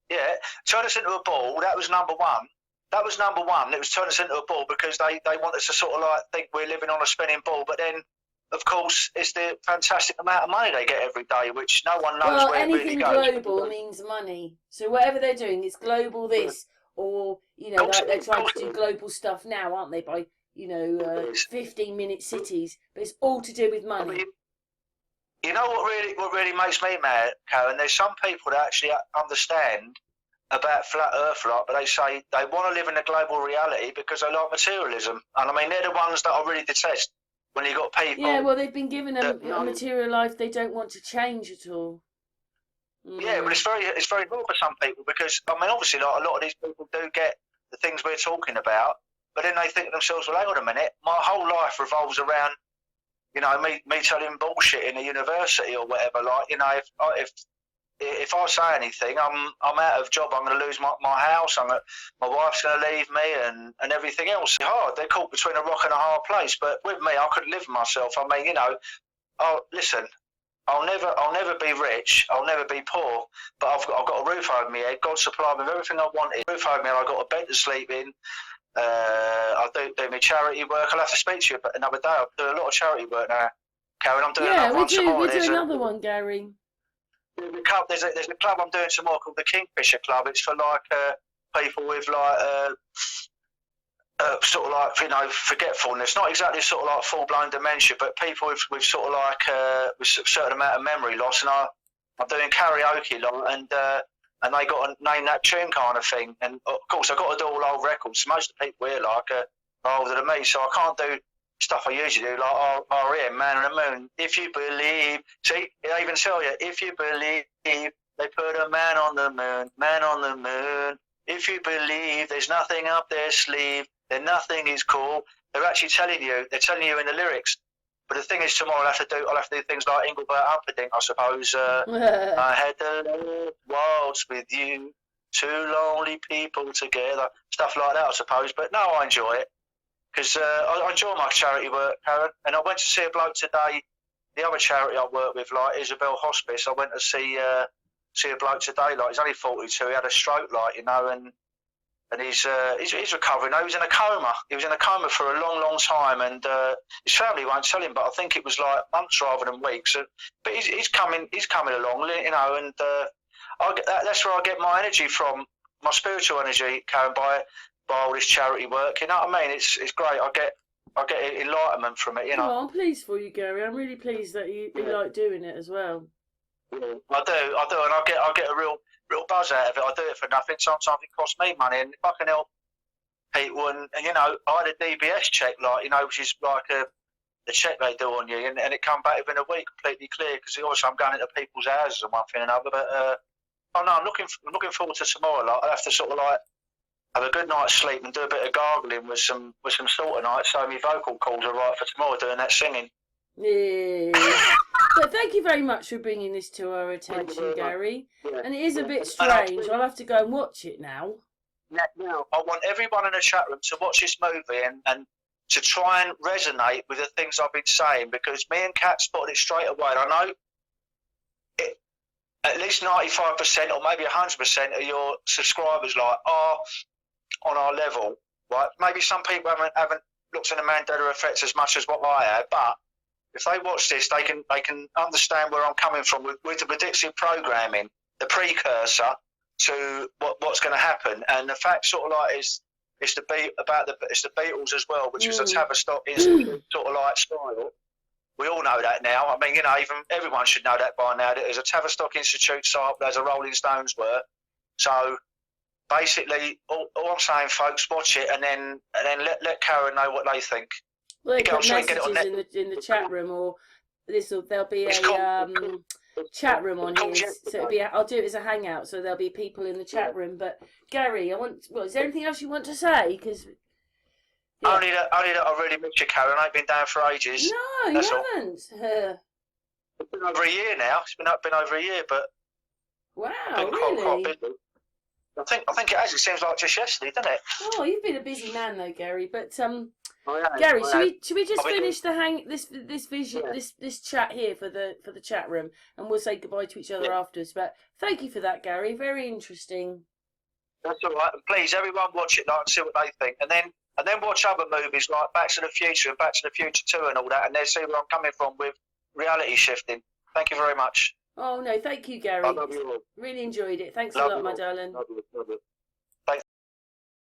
Yeah, turn us into a ball. That was number one. It was turn us into a ball because they want us to sort of like think we're living on a spinning ball. But then, of course, it's the fantastic amount of money they get every day, which no one knows where it really goes. Well, anything global means money. So whatever they're doing, it's global this, or, you know, like they're trying to do global stuff now, aren't they, by, you know, 15-minute cities. But it's all to do with money. I mean, you know what really makes me mad, Karen? There's some people that actually understand about flat Earth, but they say they want to live in a global reality because they like materialism. And I mean, they're the ones that I really detest when you got people. Yeah, well, they've been given a material life they don't want to change at all. Yeah, but it's very hard for some people because, I mean, obviously, like, a lot of these people do get the things we're talking about. But then they think to themselves, well, hang on a minute, my whole life revolves around, you know, me telling bullshit in a university or whatever. Like, you know, if I say anything, I'm out of job. I'm going to lose my house. My wife's going to leave me, and everything else. It's hard. They're caught between a rock and a hard place. But with me, I could live myself. I mean, you know, listen. I'll never be rich. I'll never be poor. But I've got a roof over my head. God supplied me with everything I wanted. Roof over my head. I've got a bed to sleep in. I do my charity work. I'll have to speak to you another day. I do a lot of charity work now, Karen. I'm doing another one tomorrow. We do another one, Gary. There's a club I'm doing tomorrow called the Kingfisher Club. It's for like people with like sort of like, you know, forgetfulness. Not exactly sort of like full blown dementia, but people with sort of like with a certain amount of memory loss. And I'm doing karaoke and they got to name that tune kind of thing. And of course I've got to do all old records. Most of the people here like are older than me, so I can't do stuff I usually do, like R.E.M., Man on the Moon. If you believe, see, I even tell you, if you believe, they put a man on the moon. If you believe there's nothing up their sleeve, then nothing is cool. They're actually telling you in the lyrics. But the thing is, tomorrow I'll have to do things like Engelbert Humperdinck, I suppose. I had to waltz with you, two lonely people together, stuff like that, I suppose. But no, I enjoy it. Because I enjoy my charity work, Karen. And I went to see a bloke today, the other charity I work with, like Isabel Hospice. I went to see a bloke today, like he's only 42, he had a stroke, like, you know, and he's recovering. No, he was in a coma. He was in a coma for a long, long time, and his family won't tell him, but I think it was like months rather than weeks. But he's coming along, you know, and that's where I get my energy from, my spiritual energy, Karen, by all this charity work, you know what I mean? It's great. I get enlightenment from it, you know. Oh, I'm pleased for you, Gary. I'm really pleased that you like doing it as well. Yeah, I do, and I get a real buzz out of it. I do it for nothing. Sometimes it costs me money, and if I can help people, and you know, I had a DBS check, like, you know, which is like the check they do on you, and it come back within a week completely clear, because obviously I'm going into people's houses and one thing and another. But oh no, I'm looking forward to tomorrow. Like, I'll have to sort of like have a good night's sleep and do a bit of gargling with some salt tonight, so my vocal cords are right for tomorrow doing that singing. Yeah. But thank you very much for bringing this to our attention, Gary. Yeah. And it is a bit strange. I'll have to go and watch it now. Now, I want everyone in the chat room to watch this movie and to try and resonate with the things I've been saying, because me and Kat spotted it straight away. And I know at least 95% or maybe 100% of your subscribers are on our level, right? Maybe some people haven't looked at the Mandela effect as much as what I have, but if they watch this, they can understand where I'm coming from with the predictive programming, the precursor to what's going to happen. And the fact sort of like is it's the Beatles as well, which was a Tavistock Institute sort of like style. We all know that now. I mean, you know, even everyone should know that by now. There's a Tavistock Institute sample, as a Rolling Stones were. So basically, all I'm saying, folks, watch it and then let Karen know what they think. Well, they put messages in the chat room, or there'll be a chat room on here. So I'll do it as a hangout, so there'll be people in the chat room. But Gary, is there anything else you want to say? Because only that I really miss you, Karen. I ain't been down for ages. No, you haven't. It's been over a year now. It's been over a year, but wow, really? Quite busy. I think it has. It seems like just yesterday, doesn't it? Oh, you've been a busy man though, Gary. But Gary, should we just finish this chat here for the chat room, and we'll say goodbye to each other afterwards. But thank you for that, Gary. Very interesting. That's all right. And please, everyone, watch it and see what they think, and then watch other movies like Back to the Future and Back to the Future 2 and all that, and then see where I'm coming from with reality shifting. Thank you very much. Oh no, thank you, Gary. I love you all. Really enjoyed it. Thanks a lot, my darling. Love you.